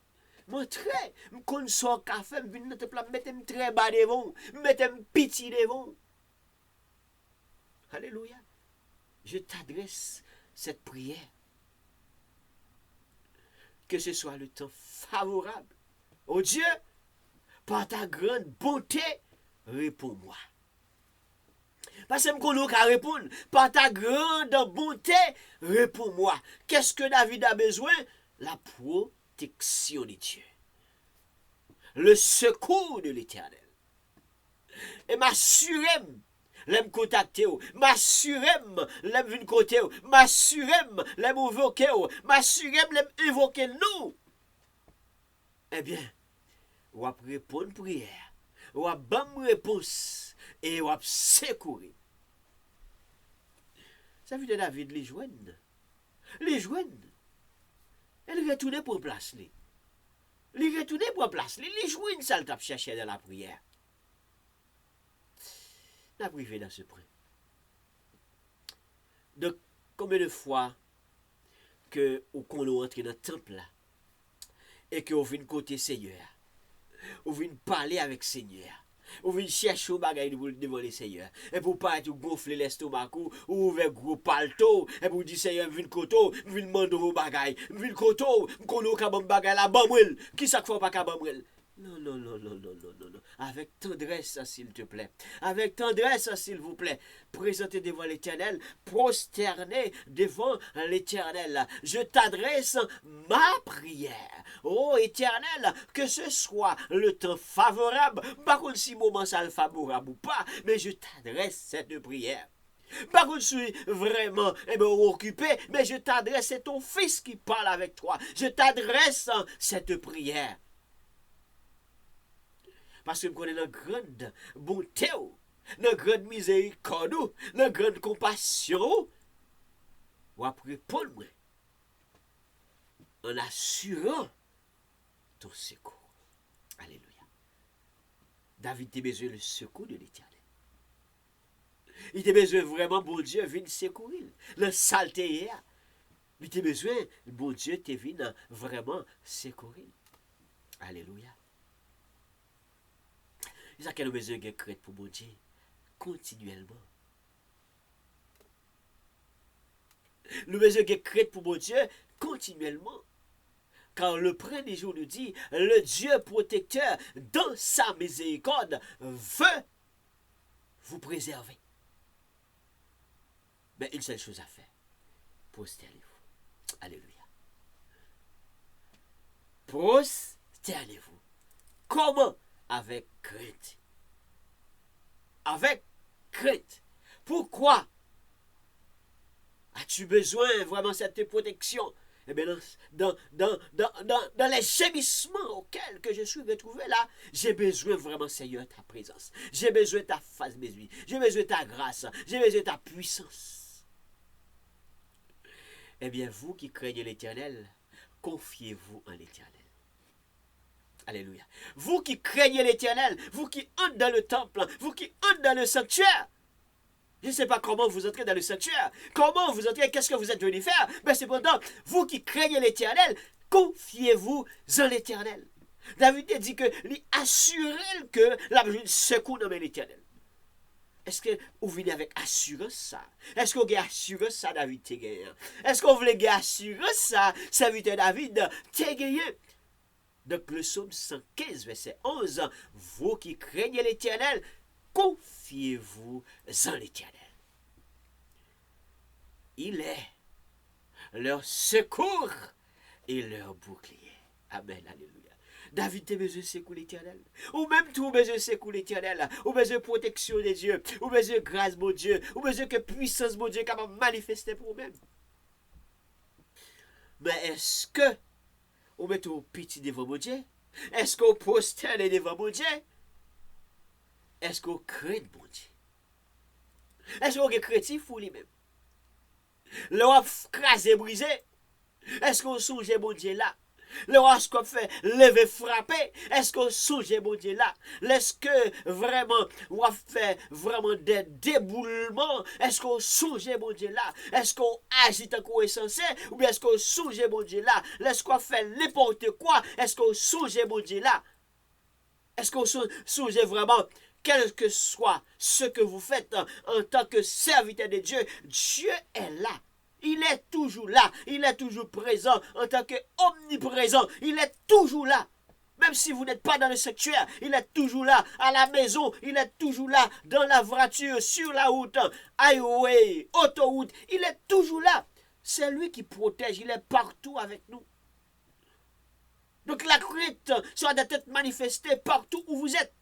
montrez, qu'on soit café, je viens te mettre très bas devant, mettre petit devant. Alléluia. Je t'adresse cette prière. Que ce soit le temps favorable. Oh Dieu, par ta grande bonté, réponds-moi. Parce que je connais qu'à répondre. Par ta grande bonté, réponds-moi. Qu'est-ce que David a besoin? La protection de Dieu. Le secours de l'Éternel. Et m'assurem, l'aime contacter, m'assurem, l'aime venir côté, m'assurem, l'aime invoquer, m'assurem, l'aime invoquer nous. Eh bien, ou ap répondre prière, ou ap bam réponse, et ou ap secourir. Ça veut dire David les joignent. Les joignent. Elle retourne pour place. Il retourne pour place. Les joignent ça le tape chercher dans la prière. La privé dans ce point. Donc, combien de fois que qu'on rentre dans le temple là, et qu'on vient côté Seigneur, on vient parler avec Seigneur, on vient chercher au bagage devant le Seigneur, et pour pas être gonfler l'estomac, ou ouvrir gros palto, et pour dire Seigneur, viens côté, viens demander au bagage, viens côté, qu'on a un bagage là, bamwel, qui ça fait pas qu'à bamwel? Non, non, non, non, non, non, non, non. Avec tendresse, s'il te plaît. Avec tendresse, s'il vous plaît. Présentez devant l'Éternel, prosternez devant l'Éternel. Je t'adresse ma prière. Oh Éternel, que ce soit le temps favorable, par contre si moment ça le favorable ou pas, mais je t'adresse cette prière. Par contre, je suis vraiment occupé, mais je t'adresse, c'est ton fils qui parle avec toi. Je t'adresse cette prière. Parce que je connais notre grande bonté, notre grande miséricorde, notre grande compassion. Ou après pour moi, en assurant ton secours. Alléluia. David a besoin le secours de l'Éternel. Il a besoin vraiment, bon Dieu, vienne secourir. Le saleté, il a besoin, bon Dieu, te vienne vraiment secourir. Alléluia. C'est ça qu'elle a besoin de crainte pour bon Dieu, continuellement. Nous avons besoin de crainte pour bon Dieu, continuellement. Car le premier jour nous dit, le Dieu protecteur, dans sa miséricorde, veut vous préserver. Mais une seule chose à faire, prosternez-vous. Alléluia. Prosternez-vous. Comment? Avec crainte. Avec crainte. Pourquoi as-tu besoin vraiment de cette protection? Eh bien, dans les gémissements auxquels que je suis retrouvé là, j'ai besoin vraiment, Seigneur, de ta présence. J'ai besoin de ta face, mes vies. J'ai besoin de ta grâce. J'ai besoin de ta puissance. Eh bien, vous qui craignez l'Éternel, confiez-vous en l'Éternel. Alléluia. Vous qui craignez l'Éternel, vous qui entrez dans le temple, vous qui entrez dans le sanctuaire. Je ne sais pas comment vous entrez dans le sanctuaire, comment vous entrez, qu'est-ce que vous êtes venu faire, mais cependant, vous qui craignez l'Éternel, confiez-vous en l'Éternel. David a dit que lui assurer que la secours dans l'Éternel. Est-ce que vous venez avec assurance ça? Est-ce que vous avez assurance ça, David t'a gagné? Est-ce que vous voulez assurance ça, serviteur David t'a gagné? Donc le psaume 115, verset 11, vous qui craignez l'Éternel, confiez-vous en l'Éternel. Il est leur secours et leur bouclier. Amen, alléluia. David a besoin de secours l'Éternel. Ou même tout besoin de secours l'Éternel. Ou besoin de protection de Dieu. Ou besoin de grâce, mon Dieu. Ou besoin que puissance, mon Dieu, capable de manifester pour vous-même. Mais est-ce que vous mettez au petit devant mon Dieu? Est-ce que vous prosternez devant mon Dieu? Est-ce que vous craignez mon Dieu? Est-ce que vous êtes chrétien pour lui-même? Le roi crasé, brisé. Est-ce que vous songez mon Dieu là? Le roi ce qu'on fait lever frapper. Est-ce que vous songez mon Dieu là? Est-ce que vraiment vous fait vraiment des déboulements? Est-ce que vous songez mon Dieu là? Est-ce que vous agitez encore insensé? Ou bien est-ce que vous songez mon Dieu là? Est-ce qu'on fait n'importe quoi? Est-ce que vous songez mon Dieu là? Est-ce que vous songez vraiment, quel que soit ce que vous faites en tant que serviteur de Dieu, Dieu est là. Il est toujours là. Il est toujours présent en tant qu'omniprésent. Il est toujours là. Même si vous n'êtes pas dans le sanctuaire, il est toujours là. À la maison, il est toujours là. Dans la voiture, sur la route, highway, autoroute, il est toujours là. C'est lui qui protège. Il est partout avec nous. Donc la crainte doit être manifestée partout où vous êtes.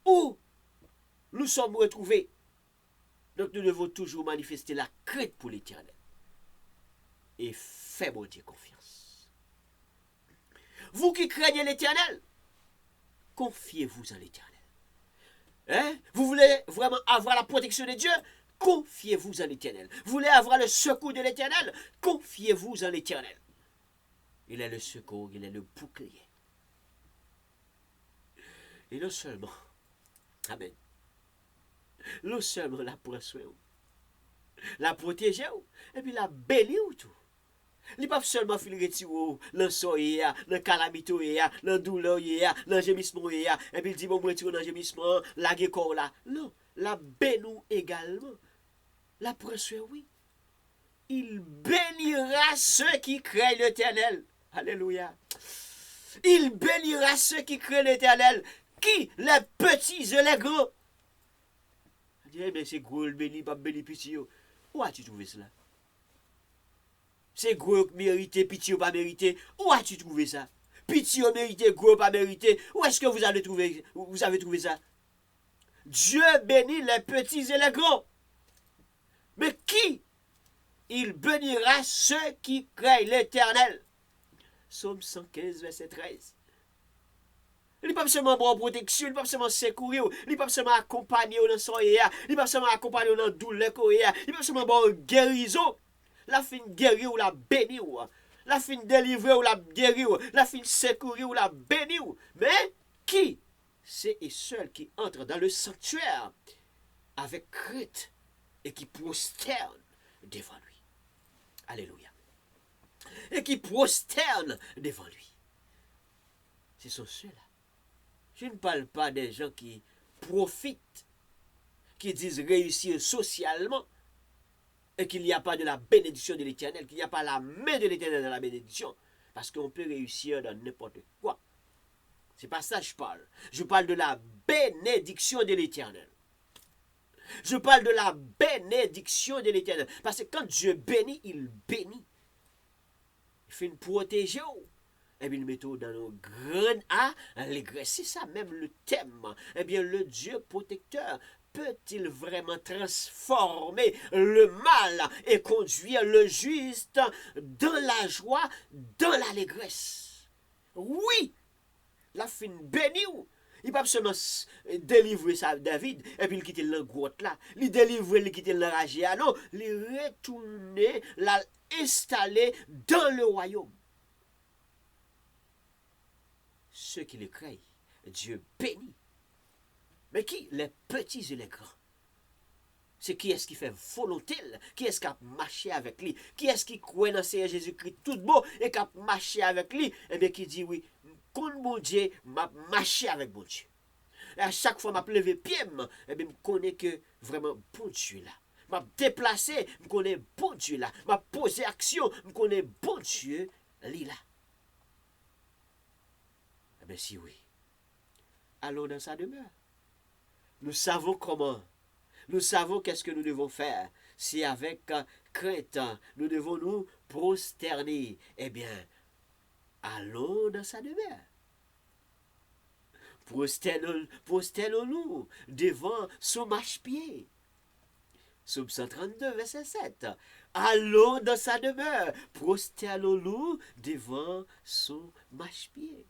où nous sommes retrouvés. Donc nous devons toujours manifester la crainte pour l'Éternel. Et faites mon Dieu confiance. Vous qui craignez l'Éternel, confiez-vous en l'Éternel. Hein? Vous voulez vraiment avoir la protection de Dieu? Confiez-vous en l'Éternel. Vous voulez avoir le secours de l'Éternel? Confiez-vous en l'Éternel. Il est le secours, il est le bouclier. Et non seulement, amen, non seulement la prendre soin, la protéger, et puis la bénir tout. Il ne peut pas seulement faire retirer le soye, le calamité, le douleur, le gémissement, et puis il dit, bon, retirer le gémissement, la guécor là. Non, la bénir également. La prendre soin, oui. Il bénira ceux qui craignent l'Éternel. Alléluia. Il bénira ceux qui craignent l'Éternel. Qui? Les petits et les grands. Eh bien, c'est gros le béni, pas béni petit. Où as-tu trouvé cela? C'est gros mérité, pitié pas mérité. Où as-tu trouvé ça? Pitié mérité, gros pas mérité. Où est-ce que vous avez trouvé ça? Dieu bénit les petits et les grands. Mais qui? Il bénira ceux qui craignent l'Éternel. Psaume 115, verset 13. Il n'est pas seulement bon protection, il n'est pas seulement secourir, il n'est pas seulement accompagner dans son yéa, il n'est pas seulement accompagner dans douleur, il n'est pas seulement bon guérison. La fin guérir ou la bénir, la fin délivrer ou la guérir, la fin secourir ou la bénir. Mais qui? C'est et seul qui entre dans le sanctuaire avec crainte et qui prosterne devant lui. Alléluia. Et qui prosterne devant lui. Ce sont ceux-là. Je ne parle pas des gens qui profitent, qui disent réussir socialement, et qu'il n'y a pas de la bénédiction de l'Éternel, qu'il n'y a pas la main de l'Éternel dans la bénédiction. Parce qu'on peut réussir dans n'importe quoi. C'est pas ça que je parle. Je parle de la bénédiction de l'Éternel. Je parle de la bénédiction de l'Éternel. Parce que quand Dieu bénit, il bénit. Il fait une protéger. Et bien, il met tout dans nos graines à allégresse. C'est ça même le thème. Eh bien, le Dieu protecteur peut-il vraiment transformer le mal et conduire le juste dans la joie, dans l'allégresse? Oui, la fin bénie. Il ne peut pas seulement délivrer ça David et puis il quitte le grotte là. Il délivre, il quitte le ragé. Non, il retourne, l'installer dans le royaume. Ceux qui le craignent, Dieu bénit. Mais qui? Les petits et les grands. C'est qui est-ce qui fait volonté? Qui est-ce qui a marché avec lui? Qui est-ce qui croit dans Seigneur Jésus-Christ tout beau et qui a marché avec lui? Eh bien, qui dit oui, quand mon Dieu m'a marché avec mon Dieu. Et à chaque fois, m'a levé pied, eh bien, je connais que vraiment bon Dieu là. M'a déplacé, je connais bon Dieu là. M'a posé action, je connais bon Dieu là. Eh bien, si oui, allons dans sa demeure. Nous savons comment. Nous savons qu'est-ce que nous devons faire. Si avec crainte, nous devons nous prosterner. Eh bien, allons dans sa demeure. Prosternons-nous devant son marchepied. Psaume 132, verset 7. Allons dans sa demeure. Prosternons-nous devant son marchepied.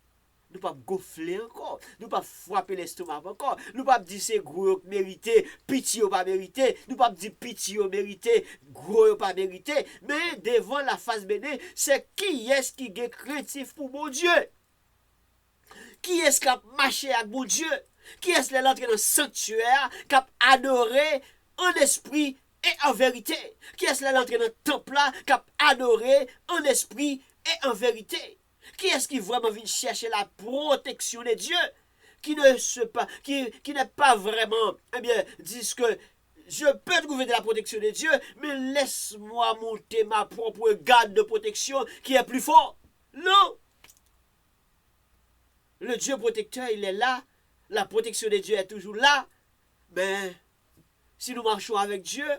Nous ne pouvons pas gonfler encore. Nous ne pouvons pas frapper l'estomac encore. Nous ne pouvons pas dire c'est gros mérité, pitié pas mérité. Nous ne pouvons pas dire pitié mérité, gros pas mérité. Mais devant la face bénie, c'est qui est-ce qui est craintif pour mon Dieu? Qui est-ce qui a marché avec mon Dieu? Qui est-ce qui est entré dans le sanctuaire, qui a adoré en esprit et en vérité? Qui est-ce qui est entré dans le temple là, qui a adoré en esprit et en vérité? Qui est-ce qui vraiment vient chercher la protection de Dieu? Qui n'est pas vraiment, eh bien, disent que je peux trouver de la protection de Dieu, mais laisse-moi monter ma propre garde de protection qui est plus fort. Non! Le Dieu protecteur, il est là. La protection de Dieu est toujours là. Mais si nous marchons avec Dieu,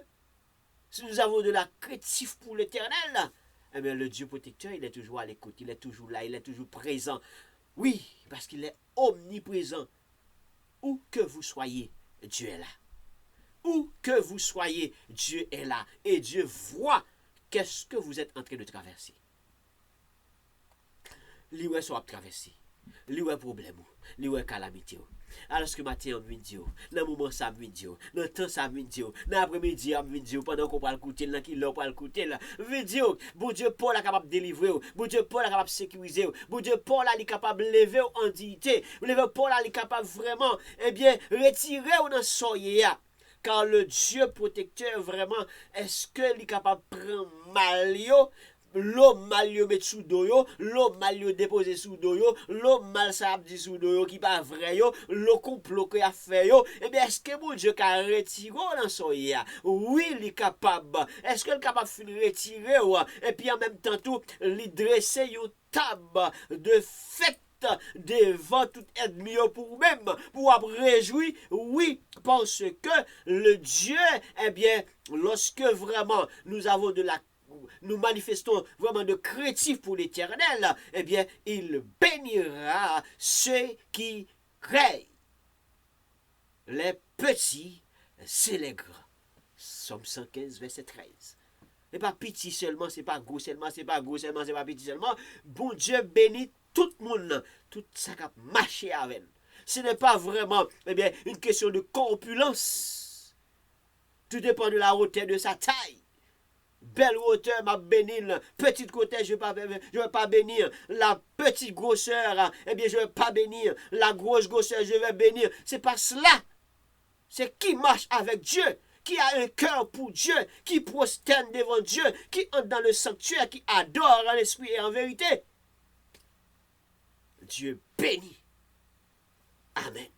si nous avons de la crainte pour l'Éternel, eh bien, le Dieu protecteur, il est toujours à l'écoute, il est toujours là, il est toujours présent. Oui, parce qu'il est omniprésent. Où que vous soyez, Dieu est là. Où que vous soyez, Dieu est là. Et Dieu voit qu'est-ce que vous êtes en train de traverser. Li wè so ap traverser. Li wè problème ou. Li wè calamité ou. Alors que matin on vient dire, dans moment ça vient dire, dans temps ça vient dire, dans après-midi on vient dire pendant qu'on parle écouter là qui l'on parle écouter là, vient dire bon Dieu Paul est capable de délivrer, bon Dieu Paul est capable de sécuriser, bon Dieu Paul est capable de lever en dignité, lever Paul est capable vraiment retirer ou dans soyer. Car le Dieu protecteur vraiment, est-ce que il est capable de prendre mal l'homme mal yo met sous do yo, l'homme mal yo déposé sous do yo, l'homme mal sa dit sous do yo qui pas vrai yo, le complot que a fait yo, eh bien est-ce que mon Dieu ka retirer dans son ya? Oui, il est capable. Est-ce qu'il est capable de retirer et puis en même temps tout, il dresser une table de fête devant tout ennemi pour même pour réjouir, oui, parce que le Dieu, eh bien, lorsque vraiment nous manifestons vraiment de craintif pour l'Éternel, eh bien, il bénira ceux qui craignent. Les petits, c'est les grands. Somme 115, verset 13. Et pas petit seulement, c'est pas gros seulement, c'est pas gros seulement, c'est pas petit seulement. Bon Dieu bénit tout le monde, tout ça qui a marché avec. Ce n'est pas vraiment une question de corpulence. Tout dépend de la hauteur de sa taille. Belle hauteur m'a béni, petite hauteur je vais pas bénir, la petite grosseur, je vais pas bénir, la grosse grosseur je vais bénir. C'est pas cela. C'est qui marche avec Dieu, qui a un cœur pour Dieu, qui prosterne devant Dieu, qui entre dans le sanctuaire, qui adore en esprit et en vérité. Dieu bénit. Amen.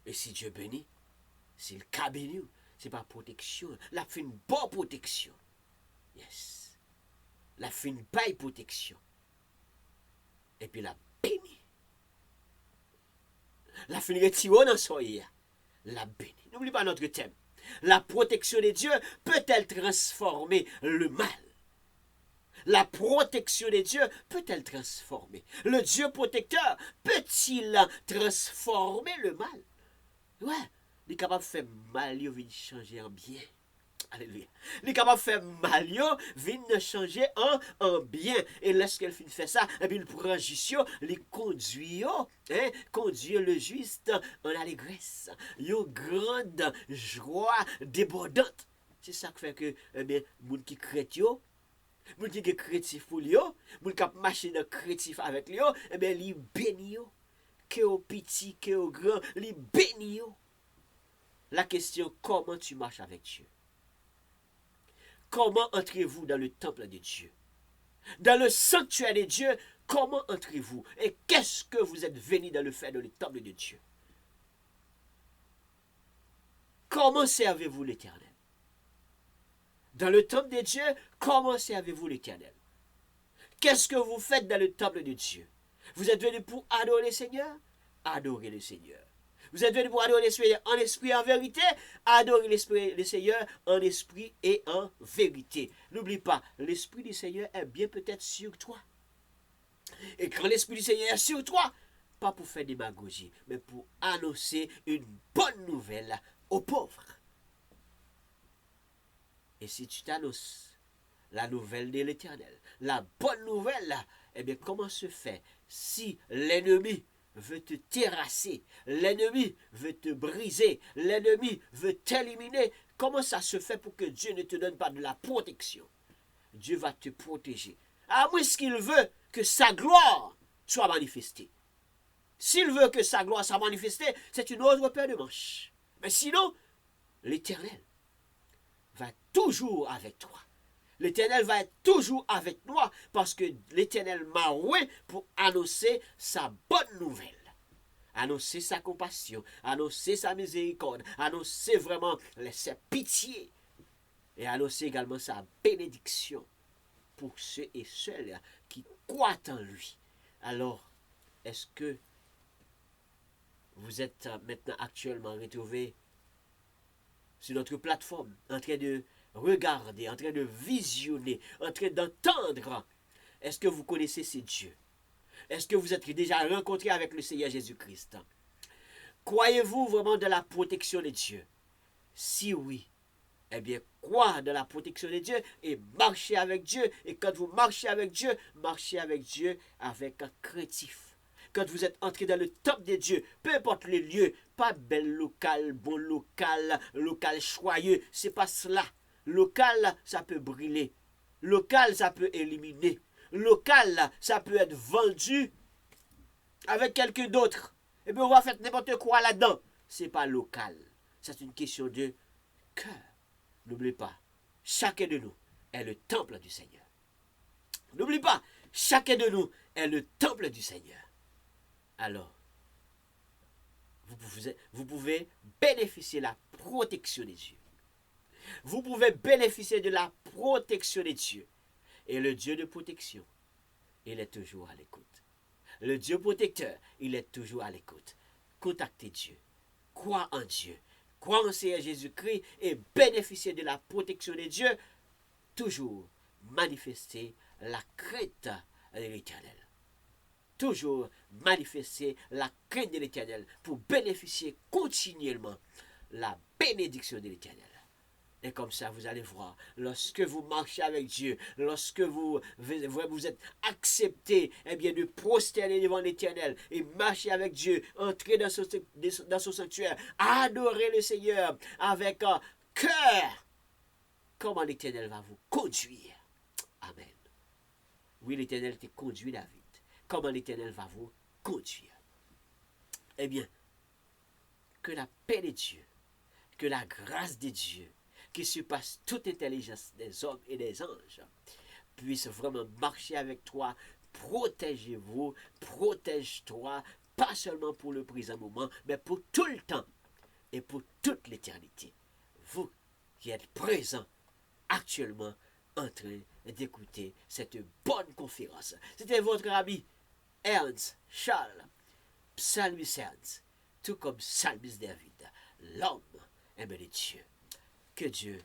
Et si Dieu bénit, s'il a béni, c'est pas protection. La fin une bonne protection. Yes. La fin une belle protection. Et puis la béni. La fin retire dans son ya. La béni. N'oublie pas notre thème. La protection de Dieu peut-elle transformer le mal? La protection de Dieu peut-elle transformer? Le Dieu protecteur peut-il transformer le mal? Ouais. Il est capable de faire mal, il vient changer en bien. Alléluia. Il est capable de faire mal, il vient changer en bien. Et lorsqu'il finit de faire ça, et puis il prend juste, il conduit, conduit le juste en allégresse. Une grande joie débordante. C'est ça qui fait que, les gens qui chrétien, les gens qui chrétif pour lui, les gens qui marchent dans chrétif avec lui, ils bénissent. Que au petit, que au grand, ils bénissent. La question, comment tu marches avec Dieu? Comment entrez-vous dans le temple de Dieu? Dans le sanctuaire de Dieu, comment entrez-vous? Et qu'est-ce que vous êtes venu dans le faire dans le temple de Dieu? Comment servez-vous l'Éternel? Dans le temple de Dieu, comment servez-vous l'Éternel? Qu'est-ce que vous faites dans le temple de Dieu? Vous êtes venu pour adorer le Seigneur? Adorez le Seigneur. Vous êtes venu pour adorer le Seigneur en esprit et en vérité. Adorez le Seigneur en esprit et en vérité. N'oublie pas, l'esprit du Seigneur est bien peut-être sur toi. Et quand l'esprit du Seigneur est sur toi, pas pour faire démagogie, mais pour annoncer une bonne nouvelle aux pauvres. Et si tu t'annonces la nouvelle de l'Éternel, la bonne nouvelle, eh bien comment se fait si l'ennemi veut te terrasser, l'ennemi veut te briser, l'ennemi veut t'éliminer? Comment ça se fait pour que Dieu ne te donne pas de la protection? Dieu va te protéger. À moins qu'il veut que sa gloire soit manifestée. S'il veut que sa gloire soit manifestée, c'est une autre paire de manches. Mais sinon, l'Éternel va toujours avec toi. L'Éternel va être toujours avec nous parce que l'Éternel m'a oué pour annoncer sa bonne nouvelle. Annoncer sa compassion, annoncer sa miséricorde, annoncer vraiment sa pitié et annoncer également sa bénédiction pour ceux et celles qui croient en lui. Alors, est-ce que vous êtes maintenant actuellement retrouvés sur notre plateforme en train de regarder, en train de visionner, en train d'entendre? Est-ce que vous connaissez ces dieux? Est-ce que vous êtes déjà rencontré avec le Seigneur Jésus-Christ? Croyez-vous vraiment de la protection de Dieu? Si oui, eh bien, croire de la protection de Dieu et marcher avec Dieu. Et quand vous marchez avec Dieu avec un craintif. Quand vous êtes entré dans le temple de Dieu, peu importe le lieu, pas bel local, bon local, local choyeux, c'est pas cela. Local, ça peut brûler. Local, ça peut éliminer. Local, ça peut être vendu avec quelqu'un d'autre. Et bien, on va faire n'importe quoi là-dedans. C'est pas local. C'est une question de cœur. N'oubliez pas, chacun de nous est le temple du Seigneur. N'oubliez pas, chacun de nous est le temple du Seigneur. Alors, vous pouvez bénéficier de la protection de Dieu. Vous pouvez bénéficier de la protection de Dieu. Et le Dieu de protection, il est toujours à l'écoute. Le Dieu protecteur, il est toujours à l'écoute. Contactez Dieu. Crois en Dieu. Crois en Seigneur Jésus-Christ et bénéficier de la protection de Dieu. Toujours manifester la crainte de l'Éternel. Toujours manifester la crainte de l'Éternel pour bénéficier continuellement la bénédiction de l'Éternel. Et comme ça, vous allez voir, lorsque vous marchez avec Dieu, lorsque vous êtes accepté, eh bien, de prosterner devant l'Éternel et marcher avec Dieu, entrer dans son sanctuaire, adorer le Seigneur avec un cœur, comment l'Éternel va vous conduire. Amen. Oui, l'Éternel t'a conduit, David. Comment l'Éternel va vous conduire. Eh bien, que la paix de Dieu, que la grâce de Dieu, qui surpasse toute intelligence des hommes et des anges, puisse vraiment marcher avec toi. Protégez-vous, protège-toi, pas seulement pour le présent moment, mais pour tout le temps et pour toute l'éternité. Vous qui êtes présents actuellement en train d'écouter cette bonne conférence. C'était votre ami Ernst Charles, psalmiste Ernst, tout comme psalmiste David, l'homme aimé de Dieu. Que Dieu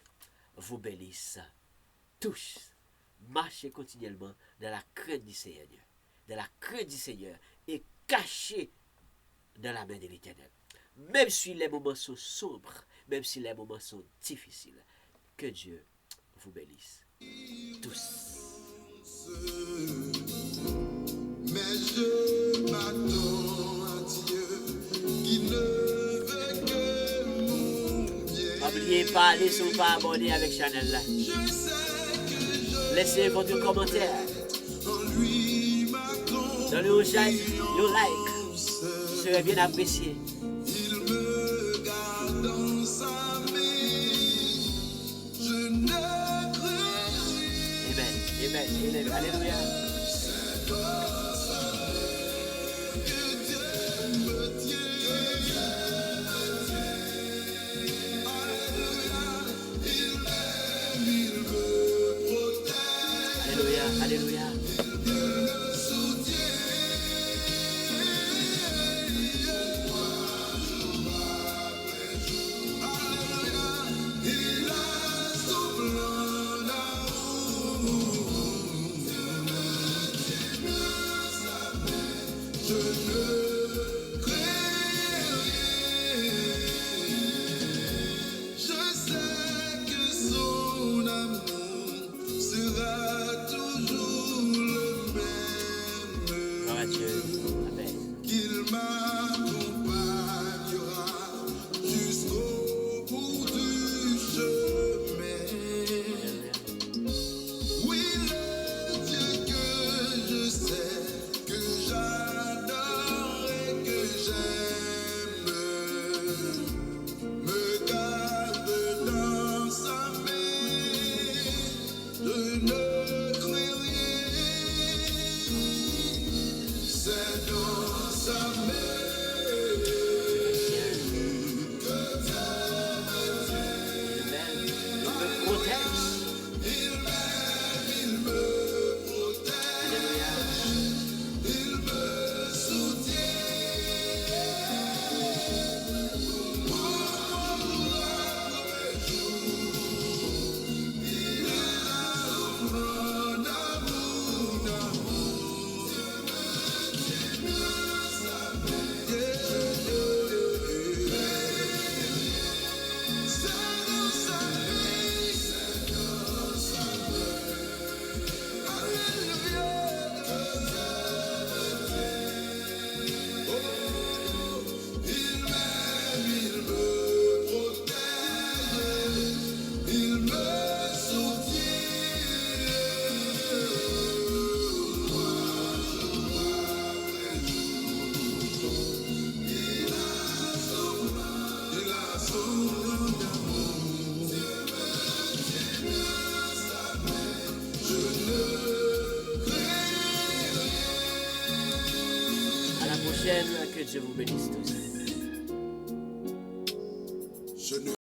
vous bénisse tous. Marchez continuellement dans la crainte du Seigneur. Dans la crainte du Seigneur et cachez dans la main de l'Éternel. Même si les moments sont sombres, même si les moments sont difficiles, que Dieu vous bénisse tous. Mais je m'attends à Dieu qui ne veut que mon bien. N'oubliez pas, laissez pas abonner avec Chanel là. Laissez votre commentaire. Donnez-nous un like. Ce serait bien apprécié. Il me garde dans sa main. Je ne crains rien. Amen. Amen. Alléluia. Alléluia. essentiel. Que Dieu vous bénisse tous.